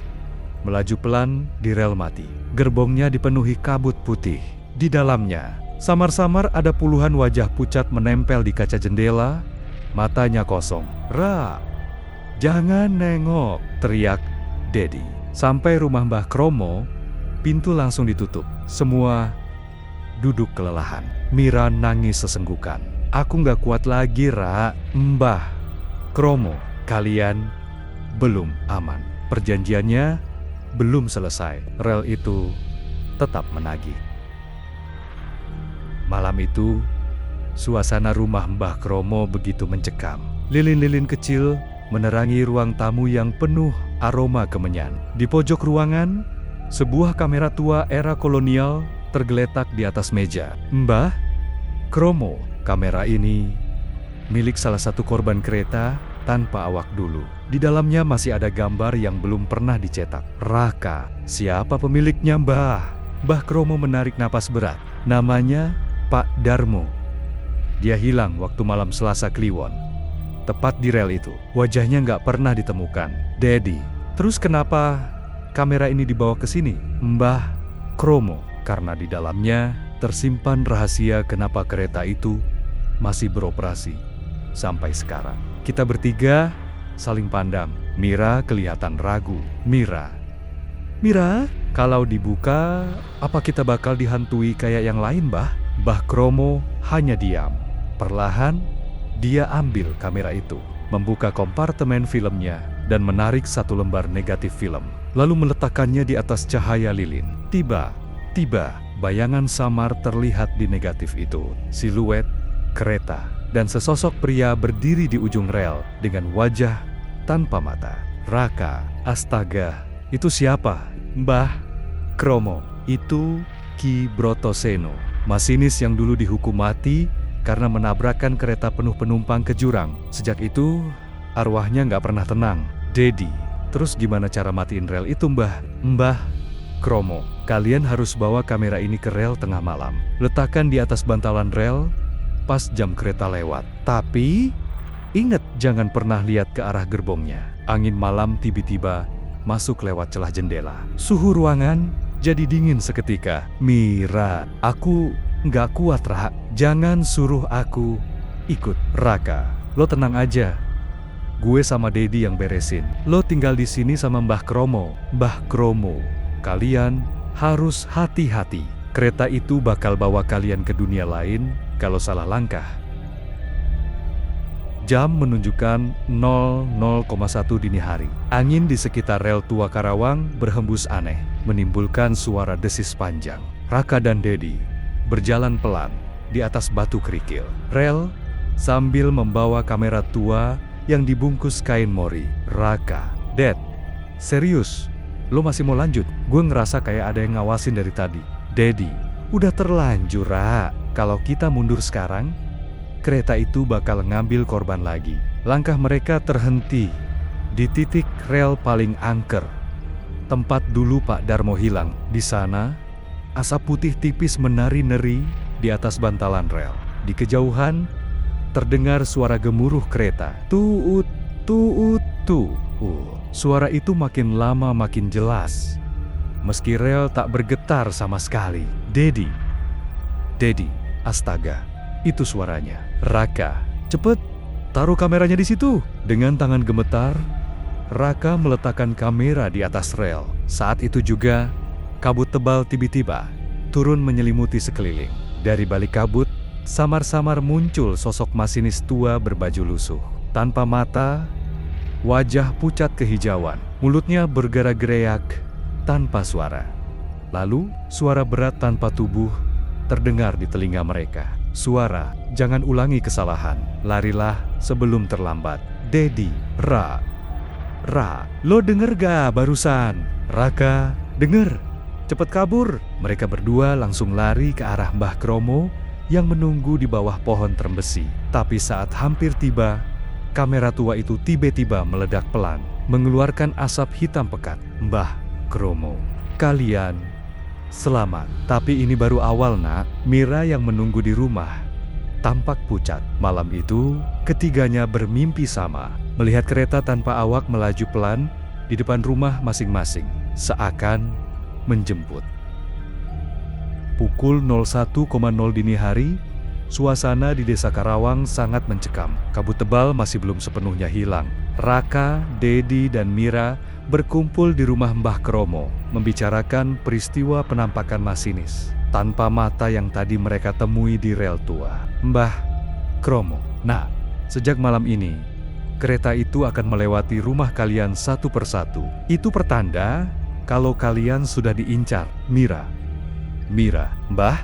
melaju pelan di rel mati. Gerbongnya dipenuhi kabut putih. Di dalamnya, samar-samar ada puluhan wajah pucat menempel di kaca jendela, matanya kosong. Ra, jangan nengok, teriak Dedi. Sampai rumah Mbah Kromo, pintu langsung ditutup. Semua duduk kelelahan. Mira nangis sesenggukan. Aku nggak kuat lagi, Ra. Mbah Kromo, kalian belum aman. Perjanjiannya belum selesai. Rel itu tetap menagih. Malam itu, suasana rumah Mbah Kromo begitu mencekam. Lilin-lilin kecil menerangi ruang tamu yang penuh aroma kemenyan. Di pojok ruangan, sebuah kamera tua era kolonial tergeletak di atas meja. Mbah Kromo, kamera ini milik salah satu korban kereta tanpa awak dulu. Di dalamnya masih ada gambar yang belum pernah dicetak. Raka, siapa pemiliknya Mbah? Mbah Kromo menarik napas berat. Namanya Pak Darmo. Dia hilang waktu malam Selasa Kliwon. Tepat di rel itu. Wajahnya nggak pernah ditemukan. Dedi, terus kenapa kamera ini dibawa ke sini? Mbah Kromo, karena di dalamnya tersimpan rahasia kenapa kereta itu masih beroperasi sampai sekarang. Kita bertiga saling pandang. Mira kelihatan ragu. Mira, kalau dibuka, apa kita bakal dihantui kayak yang lain, Mbah? Mbah Kromo hanya diam. Perlahan, dia ambil kamera itu, membuka kompartemen filmnya, dan menarik satu lembar negatif film. Lalu meletakkannya di atas cahaya lilin. Tiba-tiba, bayangan samar terlihat di negatif itu. Siluet kereta dan sesosok pria berdiri di ujung rel dengan wajah tanpa mata. Raka, astaga, itu siapa? Mbah Kromo, itu Ki Brotoseno, masinis yang dulu dihukum mati karena menabrakkan kereta penuh penumpang ke jurang. Sejak itu, arwahnya nggak pernah tenang. Dedi, terus gimana cara matiin rel itu, Mbah? Mbah Kromo, kalian harus bawa kamera ini ke rel tengah malam. Letakkan di atas bantalan rel pas jam kereta lewat. Tapi, ingat jangan pernah lihat ke arah gerbongnya. Angin malam tiba-tiba masuk lewat celah jendela. Suhu ruangan jadi dingin seketika. Mira, aku nggak kuat, Ra. Jangan suruh aku ikut. Raka, lo tenang aja. Gue sama Dedi yang beresin. Lo tinggal di sini sama Mbah Kromo. Mbah Kromo, kalian harus hati-hati. Kereta itu bakal bawa kalian ke dunia lain kalau salah langkah. Jam menunjukkan 00,1 dini hari. Angin di sekitar rel tua Karawang berhembus aneh, menimbulkan suara desis panjang. Raka dan Dedi berjalan pelan di atas batu kerikil rel sambil membawa kamera tua yang dibungkus kain mori. Raka, Dad, serius? Lo masih mau lanjut? Gue ngerasa kayak ada yang ngawasin dari tadi. Dedi, udah terlanjur, Ra. Kalau kita mundur sekarang, kereta itu bakal ngambil korban lagi. Langkah mereka terhenti di titik rel paling angker. tempat dulu Pak Darmo hilang. Di sana, asap putih tipis menari-neri di atas bantalan rel. Di kejauhan, terdengar suara gemuruh kereta. Tuut, tuut, tu. Suara itu makin lama makin jelas. Meski rel tak bergetar sama sekali. Dedi, astaga, itu suaranya. Raka, cepet, taruh kameranya di situ. Dengan tangan gemetar, Raka meletakkan kamera di atas rel. Saat itu juga, kabut tebal tiba-tiba turun menyelimuti sekeliling. Dari balik kabut, samar-samar muncul sosok masinis tua berbaju lusuh. Tanpa mata, wajah pucat kehijauan. Mulutnya bergerak-gereak tanpa suara. Lalu, suara berat tanpa tubuh terdengar di telinga mereka. Suara, jangan ulangi kesalahan. Larilah sebelum terlambat. Dedi, lo denger gak barusan? Raka, denger. Cepet kabur. Mereka berdua langsung lari ke arah Mbah Kromo yang menunggu di bawah pohon terembesi. Tapi saat hampir tiba, kamera tua itu tiba-tiba meledak pelan, mengeluarkan asap hitam pekat. Mbah Kromo, kalian selamat. Tapi ini baru awal, Nak. Mira yang menunggu di rumah tampak pucat. Malam itu, ketiganya bermimpi sama. Melihat kereta tanpa awak melaju pelan di depan rumah masing-masing, seakan menjemput. Pukul 01.00 dini hari, suasana di Desa Karawang sangat mencekam. Kabut tebal masih belum sepenuhnya hilang. Raka, Dedi, dan Mira berkumpul di rumah Mbah Kromo, membicarakan peristiwa penampakan masinis tanpa mata yang tadi mereka temui di rel tua. Mbah Kromo, nah, sejak malam ini, kereta itu akan melewati rumah kalian satu persatu. Itu pertanda kalau kalian sudah diincar. Mira, Mbah,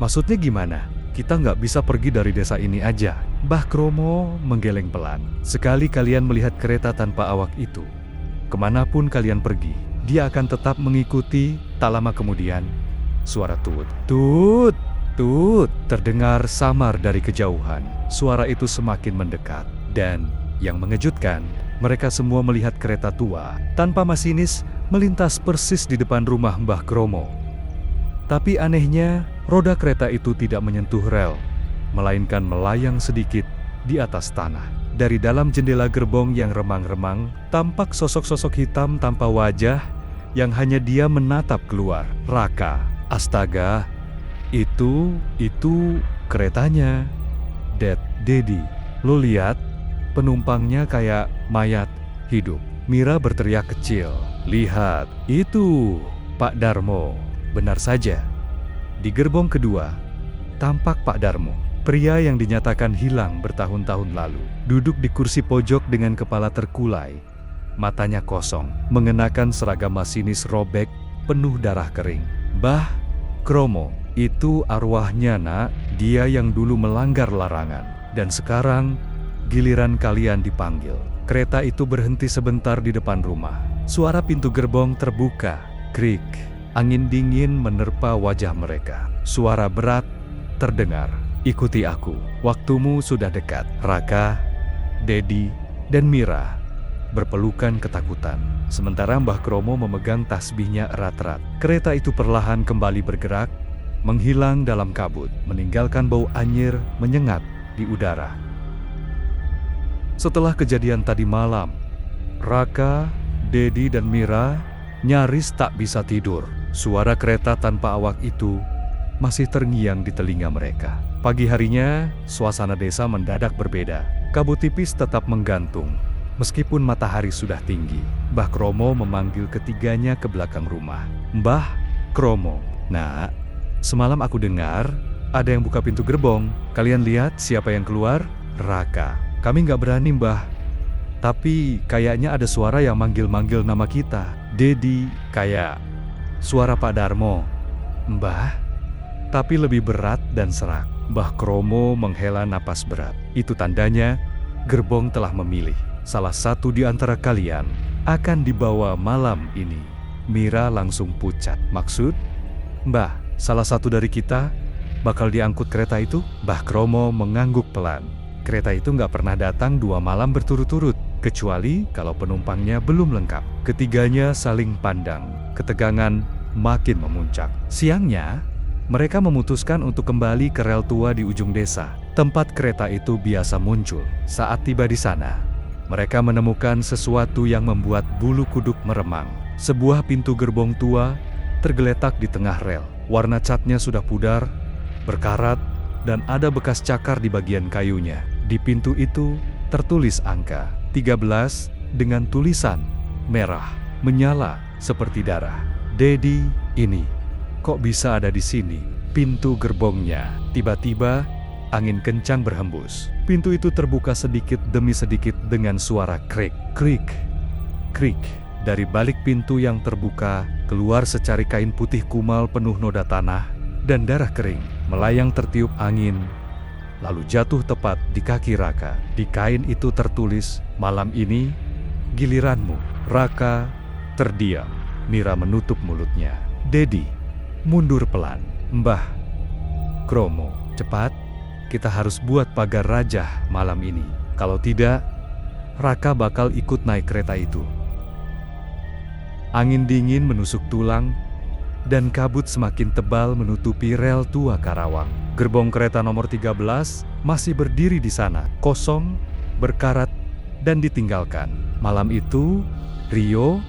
maksudnya gimana? Kita nggak bisa pergi dari desa ini aja. Mbah Kromo menggeleng pelan. Sekali kalian melihat kereta tanpa awak itu, kemanapun kalian pergi, dia akan tetap mengikuti. Tak lama kemudian, suara tut terdengar samar dari kejauhan. Suara itu semakin mendekat. Dan yang mengejutkan, mereka semua melihat kereta tua tanpa masinis melintas persis di depan rumah Mbah Kromo. Tapi anehnya, roda kereta itu tidak menyentuh rel, melainkan melayang sedikit di atas tanah. Dari dalam jendela gerbong yang remang-remang, tampak sosok-sosok hitam tanpa wajah yang hanya dia menatap keluar. Raka, astaga, itu keretanya. Dedi, lo lihat? Penumpangnya kayak mayat hidup. Mira berteriak kecil. Lihat, itu Pak Darmo. Benar saja. Di gerbong kedua, tampak Pak Darmo, pria yang dinyatakan hilang bertahun-tahun lalu. Duduk di kursi pojok dengan kepala terkulai, matanya kosong, mengenakan seragam masinis robek penuh darah kering. Mbah Kromo, itu arwahnya, Nak. Dia yang dulu melanggar larangan. Dan sekarang giliran kalian dipanggil. Kereta itu berhenti sebentar di depan rumah. Suara pintu gerbong terbuka. Krik. Angin dingin menerpa wajah mereka. Suara berat terdengar. Ikuti aku. Waktumu sudah dekat. Raka, Dedi, dan Mira berpelukan ketakutan. Sementara Mbah Kromo memegang tasbihnya erat-erat. Kereta itu perlahan kembali bergerak, menghilang dalam kabut, meninggalkan bau anyir menyengat di udara. Setelah kejadian tadi malam, Raka, Dedi, dan Mira nyaris tak bisa tidur. Suara kereta tanpa awak itu masih terngiang di telinga mereka. Pagi harinya, suasana desa mendadak berbeda. Kabut tipis tetap menggantung, meskipun matahari sudah tinggi. Mbah Kromo memanggil ketiganya ke belakang rumah. Mbah Kromo, Nak, semalam aku dengar ada yang buka pintu gerbong. Kalian lihat siapa yang keluar? Raka, kami nggak berani, Mbah. Tapi kayaknya ada suara yang manggil-manggil nama kita. Dedi, kayak suara Pak Darmo. Mbah, tapi lebih berat dan serak. Mbah Kromo menghela napas berat. Itu tandanya gerbong telah memilih. Salah satu di antara kalian akan dibawa malam ini. Mira langsung pucat. Maksud? Mbah, salah satu dari kita bakal diangkut kereta itu? Mbah Kromo mengangguk pelan. Kereta itu nggak pernah datang 2 malam berturut-turut. kecuali kalau penumpangnya belum lengkap. Ketiganya saling pandang, ketegangan makin memuncak. Siangnya, mereka memutuskan untuk kembali ke rel tua di ujung desa, tempat kereta itu biasa muncul. Saat tiba di sana, mereka menemukan sesuatu yang membuat bulu kuduk meremang. Sebuah pintu gerbong tua tergeletak di tengah rel. Warna catnya sudah pudar, berkarat, dan ada bekas cakar di bagian kayunya. Di pintu itu tertulis angka 13 dengan tulisan merah, menyala seperti darah. "Dedi, ini kok bisa ada di sini?" Pintu gerbongnya. Tiba-tiba, angin kencang berhembus. Pintu itu terbuka sedikit demi sedikit dengan suara krik, krik, krik. Dari balik pintu yang terbuka, keluar secari kain putih kumal penuh noda tanah dan darah kering, melayang tertiup angin, lalu jatuh tepat di kaki Raka. Di kain itu tertulis, "Malam ini, giliranmu." Raka terdiam. Mira menutup mulutnya. "Dedi, mundur pelan." "Mbah Kromo, cepat. Kita harus buat pagar raja malam ini. Kalau tidak, Raka bakal ikut naik kereta itu." Angin dingin menusuk tulang, dan kabut semakin tebal menutupi rel tua Karawang. Gerbong kereta nomor 13 masih berdiri di sana, kosong, berkarat, dan ditinggalkan. Malam itu, Rio,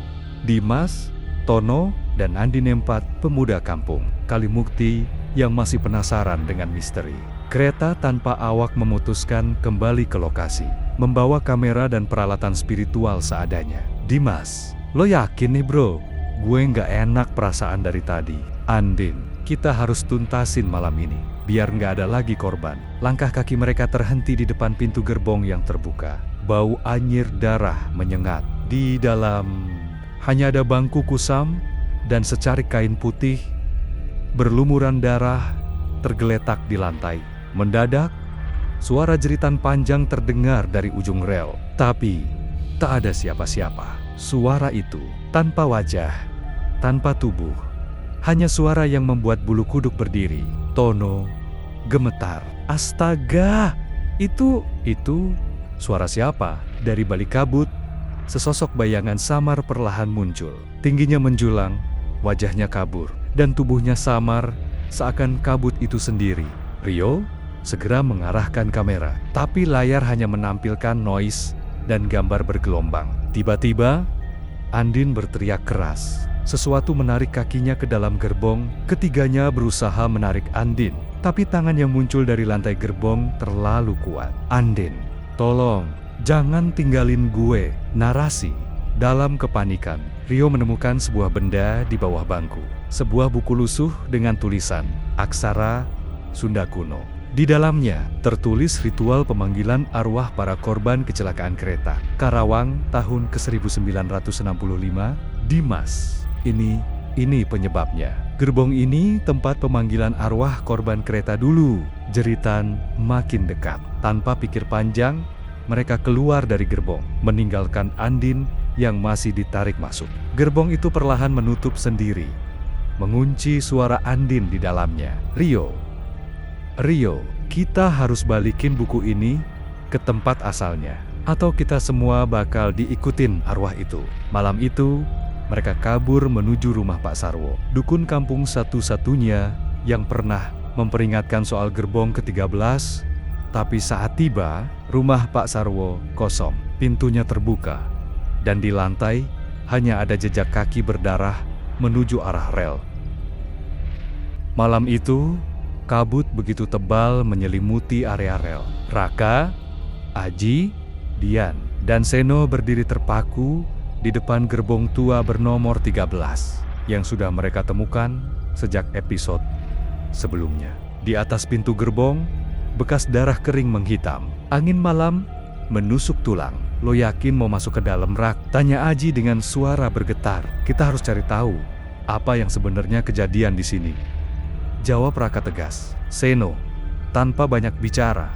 Dimas, Tono, dan Andin, 4 pemuda kampung Kalimukti yang masih penasaran dengan misteri. Kereta tanpa awak memutuskan kembali ke lokasi, membawa kamera dan peralatan spiritual seadanya. "Dimas, lo yakin nih bro? Gue nggak enak perasaan dari tadi." "Andin, kita harus tuntasin malam ini, biar nggak ada lagi korban." Langkah kaki mereka terhenti di depan pintu gerbong yang terbuka. Bau anyir darah menyengat. Di dalam hanya ada bangku kusam dan secarik kain putih berlumuran darah tergeletak di lantai. Mendadak, suara jeritan panjang terdengar dari ujung rel, tapi tak ada siapa-siapa. Suara itu tanpa wajah, tanpa tubuh, hanya suara yang membuat bulu kuduk berdiri. Tono gemetar. "Astaga, itu suara siapa?" Dari balik kabut, sesosok bayangan samar perlahan muncul. Tingginya menjulang, wajahnya kabur, dan tubuhnya samar, seakan kabut itu sendiri. Rio segera mengarahkan kamera, tapi layar hanya menampilkan noise dan gambar bergelombang. Tiba-tiba, Andin berteriak keras. Sesuatu menarik kakinya ke dalam gerbong. Ketiganya berusaha menarik Andin, tapi tangan yang muncul dari lantai gerbong terlalu kuat. "Andin, tolong, jangan tinggalin gue." Narasi. Dalam kepanikan, Rio menemukan sebuah benda di bawah bangku. Sebuah buku lusuh dengan tulisan aksara Sunda kuno. Di dalamnya tertulis ritual pemanggilan arwah para korban kecelakaan kereta Karawang tahun ke-1965. "Dimas, ini penyebabnya. Gerbong ini tempat pemanggilan arwah korban kereta dulu." Jeritan makin dekat. Tanpa pikir panjang, mereka keluar dari gerbong, meninggalkan Andin yang masih ditarik masuk. Gerbong itu perlahan menutup sendiri, mengunci suara Andin di dalamnya. Rio, kita harus balikin buku ini ke tempat asalnya, atau kita semua bakal diikutin arwah itu." Malam itu, mereka kabur menuju rumah Pak Sarwo, dukun kampung satu-satunya yang pernah memperingatkan soal gerbong ke-13. Tapi saat tiba, rumah Pak Sarwo kosong, pintunya terbuka, dan di lantai hanya ada jejak kaki berdarah menuju arah rel. Malam itu, kabut begitu tebal menyelimuti area rel. Raka, Aji, Dian, dan Seno berdiri terpaku di depan gerbong tua bernomor 13 yang sudah mereka temukan sejak episode sebelumnya. Di atas pintu gerbong, bekas darah kering menghitam. Angin malam menusuk tulang. "Lo yakin mau masuk ke dalam, Rak?" tanya Aji dengan suara bergetar. "Kita harus cari tahu apa yang sebenarnya kejadian di sini," jawab Raka tegas. Seno, tanpa banyak bicara,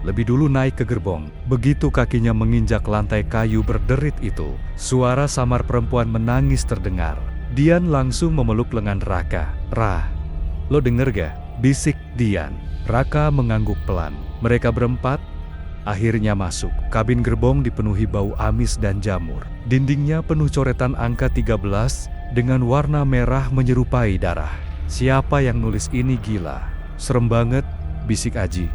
lebih dulu naik ke gerbong. Begitu kakinya menginjak lantai kayu berderit itu, suara samar perempuan menangis terdengar. Dian langsung memeluk lengan Raka. "Lo denger gak?" bisik Dian. Raka mengangguk pelan. Mereka berempat Akhirnya masuk. Kabin gerbong dipenuhi bau amis dan jamur. Dindingnya penuh coretan angka 13 dengan warna merah menyerupai darah. Siapa yang nulis ini gila? Serem banget, bisik Aji,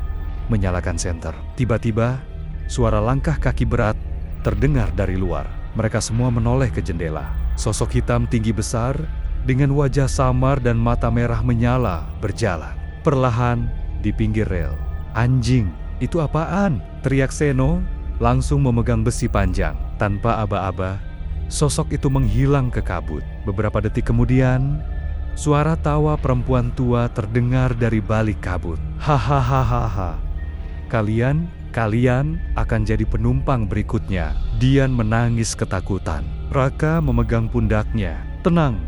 menyalakan senter. Tiba-tiba, suara langkah kaki berat terdengar dari luar. Mereka semua menoleh ke jendela. Sosok hitam tinggi besar dengan wajah samar dan mata merah menyala berjalan perlahan di pinggir rel. Anjing, itu apaan? Teriak Seno, langsung memegang besi panjang. Tanpa aba-aba, sosok itu menghilang ke kabut. Beberapa detik kemudian, suara tawa perempuan tua terdengar dari balik kabut. Hahaha. Kalian akan jadi penumpang berikutnya. Dian menangis ketakutan. Raka memegang pundaknya. Tenang,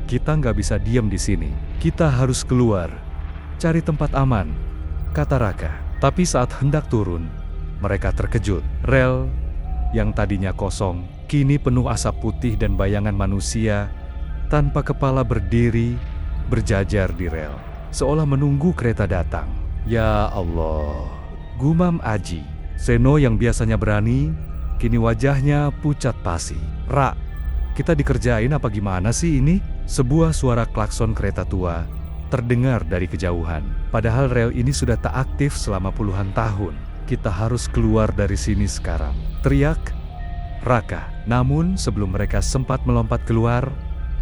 kita nggak bisa diam di sini. Kita harus keluar, cari tempat aman, kata Raka. Tapi saat hendak turun, mereka terkejut. Rel yang tadinya kosong, kini penuh asap putih dan bayangan manusia tanpa kepala berdiri, berjajar di rel, seolah menunggu kereta datang. Ya Allah, gumam Aji. Seno yang biasanya berani, kini wajahnya pucat pasi. Ra, kita dikerjain apa gimana sih ini? Sebuah suara klakson kereta tua terdengar dari kejauhan. Padahal rel ini sudah tak aktif selama puluhan tahun. Kita harus keluar dari sini sekarang, teriak Raka. Namun sebelum mereka sempat melompat keluar,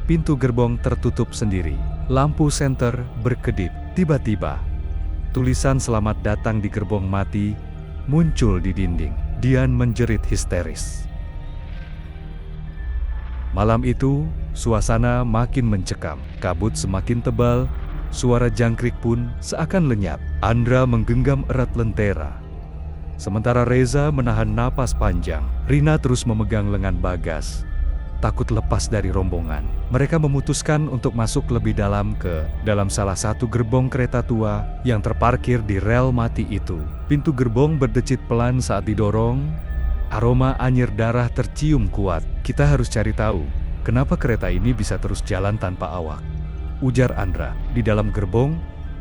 pintu gerbong tertutup sendiri. Lampu senter berkedip. Tiba-tiba, tulisan "Selamat datang di gerbong mati" muncul di dinding. Dian menjerit histeris. Malam itu, suasana makin mencekam. Kabut semakin tebal, suara jangkrik pun seakan lenyap. Andra menggenggam erat lentera, sementara Reza menahan napas panjang. Rina terus memegang lengan Bagas, takut lepas dari rombongan. Mereka memutuskan untuk masuk lebih dalam ke dalam salah satu gerbong kereta tua yang terparkir di rel mati itu. Pintu gerbong berdecit pelan saat didorong. Aroma anyir darah tercium kuat. Kita harus cari tahu kenapa kereta ini bisa terus jalan tanpa awak, ujar Andra. Di dalam gerbong,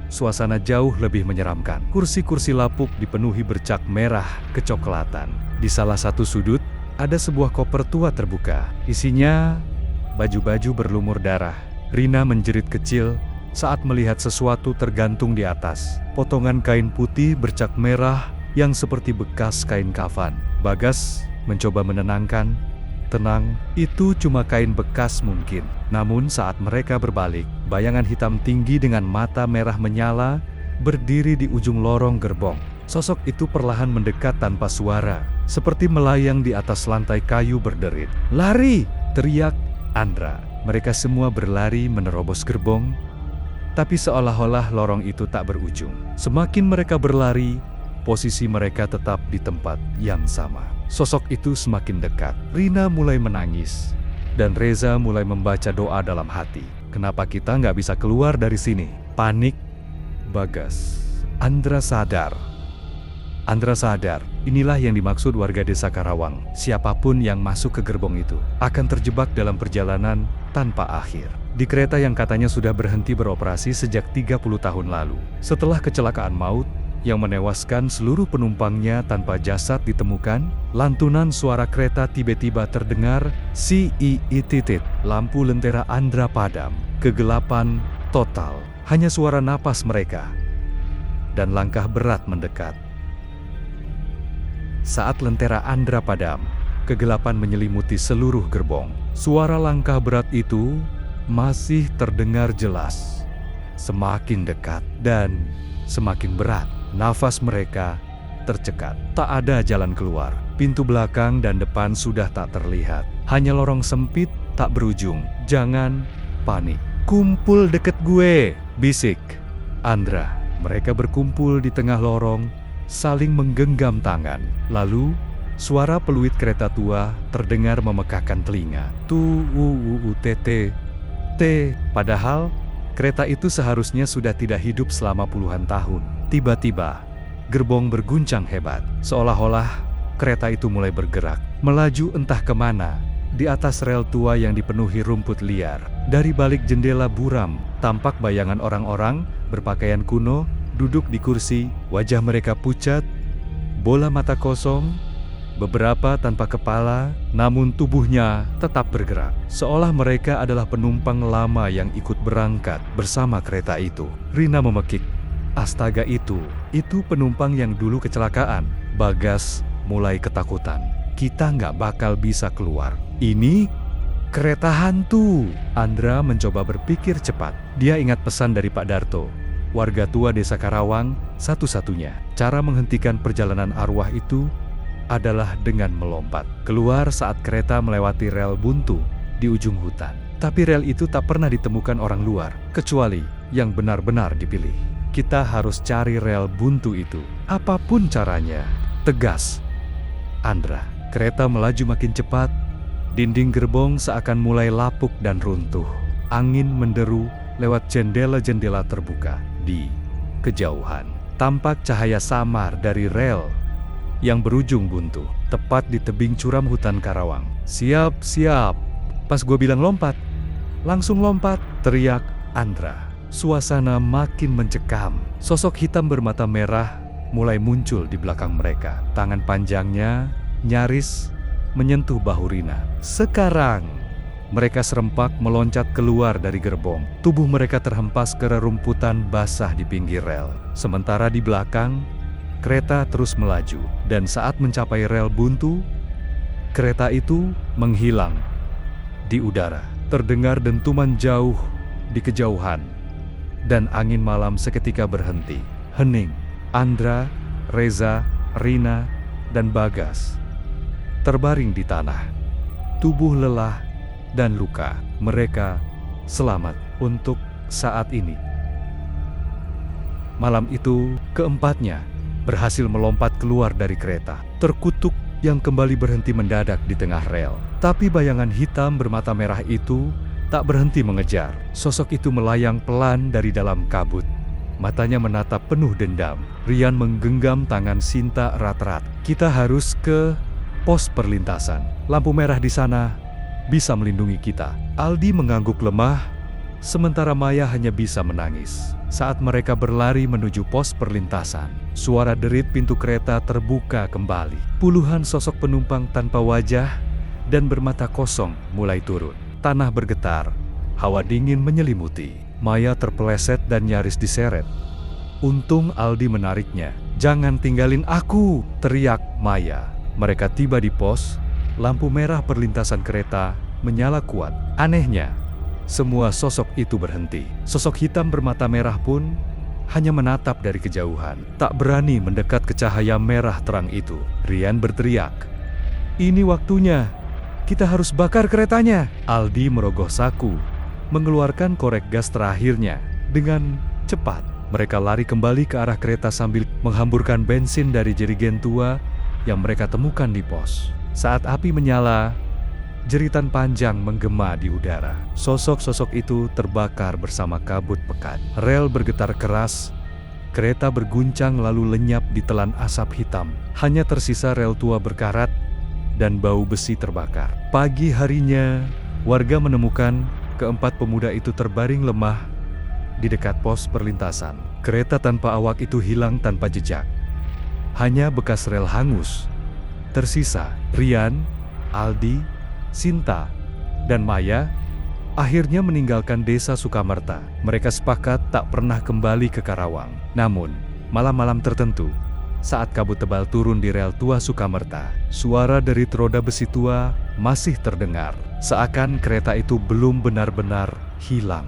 suasana jauh lebih menyeramkan. Kursi-kursi lapuk dipenuhi bercak merah kecoklatan. Di salah satu sudut, ada sebuah koper tua terbuka. Isinya baju-baju berlumur darah. Rina menjerit kecil saat melihat sesuatu tergantung di atas. Potongan kain putih bercak merah yang seperti bekas kain kafan. Bagas mencoba menenangkan. Tenang, itu cuma kain bekas mungkin. Namun saat mereka berbalik, bayangan hitam tinggi dengan mata merah menyala berdiri di ujung lorong gerbong. Sosok itu perlahan mendekat tanpa suara, seperti melayang di atas lantai kayu berderit. "Lari!" teriak Andra. Mereka semua berlari menerobos gerbong, tapi seolah-olah lorong itu tak berujung. Semakin mereka berlari, posisi mereka tetap di tempat yang sama. Sosok itu semakin dekat. Rina mulai menangis, dan Reza mulai membaca doa dalam hati. Kenapa kita nggak bisa keluar dari sini? Panik Bagas. Andra sadar. Inilah yang dimaksud warga desa Karawang. Siapapun yang masuk ke gerbong itu akan terjebak dalam perjalanan tanpa akhir. Di kereta yang katanya sudah berhenti beroperasi sejak 30 tahun lalu. Setelah kecelakaan maut yang menewaskan seluruh penumpangnya tanpa jasad ditemukan, lantunan suara kereta tiba-tiba terdengar. Lampu lentera Andra padam. Kegelapan total. Hanya suara napas mereka dan langkah berat mendekat. Saat lentera Andra padam, kegelapan menyelimuti seluruh gerbong. Suara langkah berat itu masih terdengar jelas. Semakin dekat dan semakin berat. Nafas mereka tercekat. Tak ada jalan keluar. Pintu belakang dan depan sudah tak terlihat. Hanya lorong sempit tak berujung. Jangan panik. "Kumpul deket gue," bisik Andra. Mereka berkumpul di tengah lorong, saling menggenggam tangan. Lalu, suara peluit kereta tua terdengar memekakkan telinga. Padahal, kereta itu seharusnya sudah tidak hidup selama puluhan tahun. Tiba-tiba, gerbong berguncang hebat. Seolah-olah kereta itu mulai bergerak, melaju entah kemana, di atas rel tua yang dipenuhi rumput liar. Dari balik jendela buram, tampak bayangan orang-orang berpakaian kuno, duduk di kursi, wajah mereka pucat, Bola mata kosong, beberapa tanpa kepala, namun tubuhnya tetap bergerak. Seolah mereka adalah penumpang lama yang ikut berangkat bersama kereta itu. Rina memekik. Astaga, itu penumpang yang dulu kecelakaan. Bagas mulai ketakutan. Kita nggak bakal bisa keluar. Ini kereta hantu. Andra mencoba berpikir cepat. Dia ingat pesan dari Pak Darto, warga tua desa Karawang. Satu-satunya cara menghentikan perjalanan arwah itu adalah dengan melompat keluar saat kereta melewati rel buntu di ujung hutan. Tapi rel itu tak pernah ditemukan orang luar, kecuali yang benar-benar dipilih. Kita harus cari rel buntu itu, apapun caranya. Tegas Andra. Kereta melaju makin cepat. Dinding gerbong seakan mulai lapuk dan runtuh. Angin menderu lewat jendela-jendela terbuka. Di kejauhan, tampak cahaya samar dari rel yang berujung buntu, tepat di tebing curam hutan Karawang. Siap, siap. Pas gue bilang lompat, langsung lompat, teriak Andra. Suasana makin mencekam. Sosok hitam bermata merah mulai muncul di belakang mereka. Tangan panjangnya nyaris menyentuh bahu Rina. Sekarang, mereka serempak meloncat keluar dari gerbong. Tubuh mereka terhempas ke rerumputan basah di pinggir rel. Sementara di belakang, kereta terus melaju. Dan saat mencapai rel buntu, kereta itu menghilang di udara. Terdengar dentuman jauh di kejauhan. Dan angin malam seketika berhenti. Hening. Andra, Reza, Rina, dan Bagas terbaring di tanah. Tubuh lelah dan luka. Mereka selamat untuk saat ini. Malam itu, keempatnya berhasil melompat keluar dari kereta. Terkutuk yang kembali berhenti mendadak di tengah rel. Tapi bayangan hitam bermata merah itu tak berhenti mengejar. Sosok itu melayang pelan dari dalam kabut. Matanya menatap penuh dendam. Rian menggenggam tangan Sinta erat-erat. Kita harus ke pos perlintasan. Lampu merah di sana bisa melindungi kita. Aldi mengangguk lemah, sementara Maya hanya bisa menangis. Saat mereka berlari menuju pos perlintasan, suara derit pintu kereta terbuka kembali. Puluhan sosok penumpang tanpa wajah dan bermata kosong mulai turun. Tanah bergetar, hawa dingin menyelimuti. Maya terpeleset dan nyaris diseret. Untung Aldi menariknya. "Jangan tinggalin aku!" teriak Maya. Mereka tiba di pos. Lampu merah perlintasan kereta menyala kuat. Anehnya, semua sosok itu berhenti. Sosok hitam bermata merah pun hanya menatap dari kejauhan, tak berani mendekat ke cahaya merah terang itu. Rian berteriak, "Ini waktunya, kita harus bakar keretanya!" Aldi merogoh saku, mengeluarkan korek gas terakhirnya. Dengan cepat, mereka lari kembali ke arah kereta sambil menghamburkan bensin dari jerigen tua yang mereka temukan di pos. Saat api menyala, jeritan panjang menggema di udara. Sosok-sosok itu terbakar bersama kabut pekat. Rel bergetar keras, kereta berguncang lalu lenyap di telan asap hitam. Hanya tersisa rel tua berkarat dan bau besi terbakar. Pagi harinya, warga menemukan keempat pemuda itu terbaring lemah di dekat pos perlintasan. Kereta tanpa awak itu hilang tanpa jejak. Hanya bekas rel hangus tersisa. Rian, Aldi, Sinta, dan Maya akhirnya meninggalkan desa Sukamerta. Mereka sepakat tak pernah kembali ke Karawang. Namun, malam-malam tertentu, saat kabut tebal turun di rel tua Sukamerta, suara derit roda besi tua masih terdengar. Seakan kereta itu belum benar-benar hilang.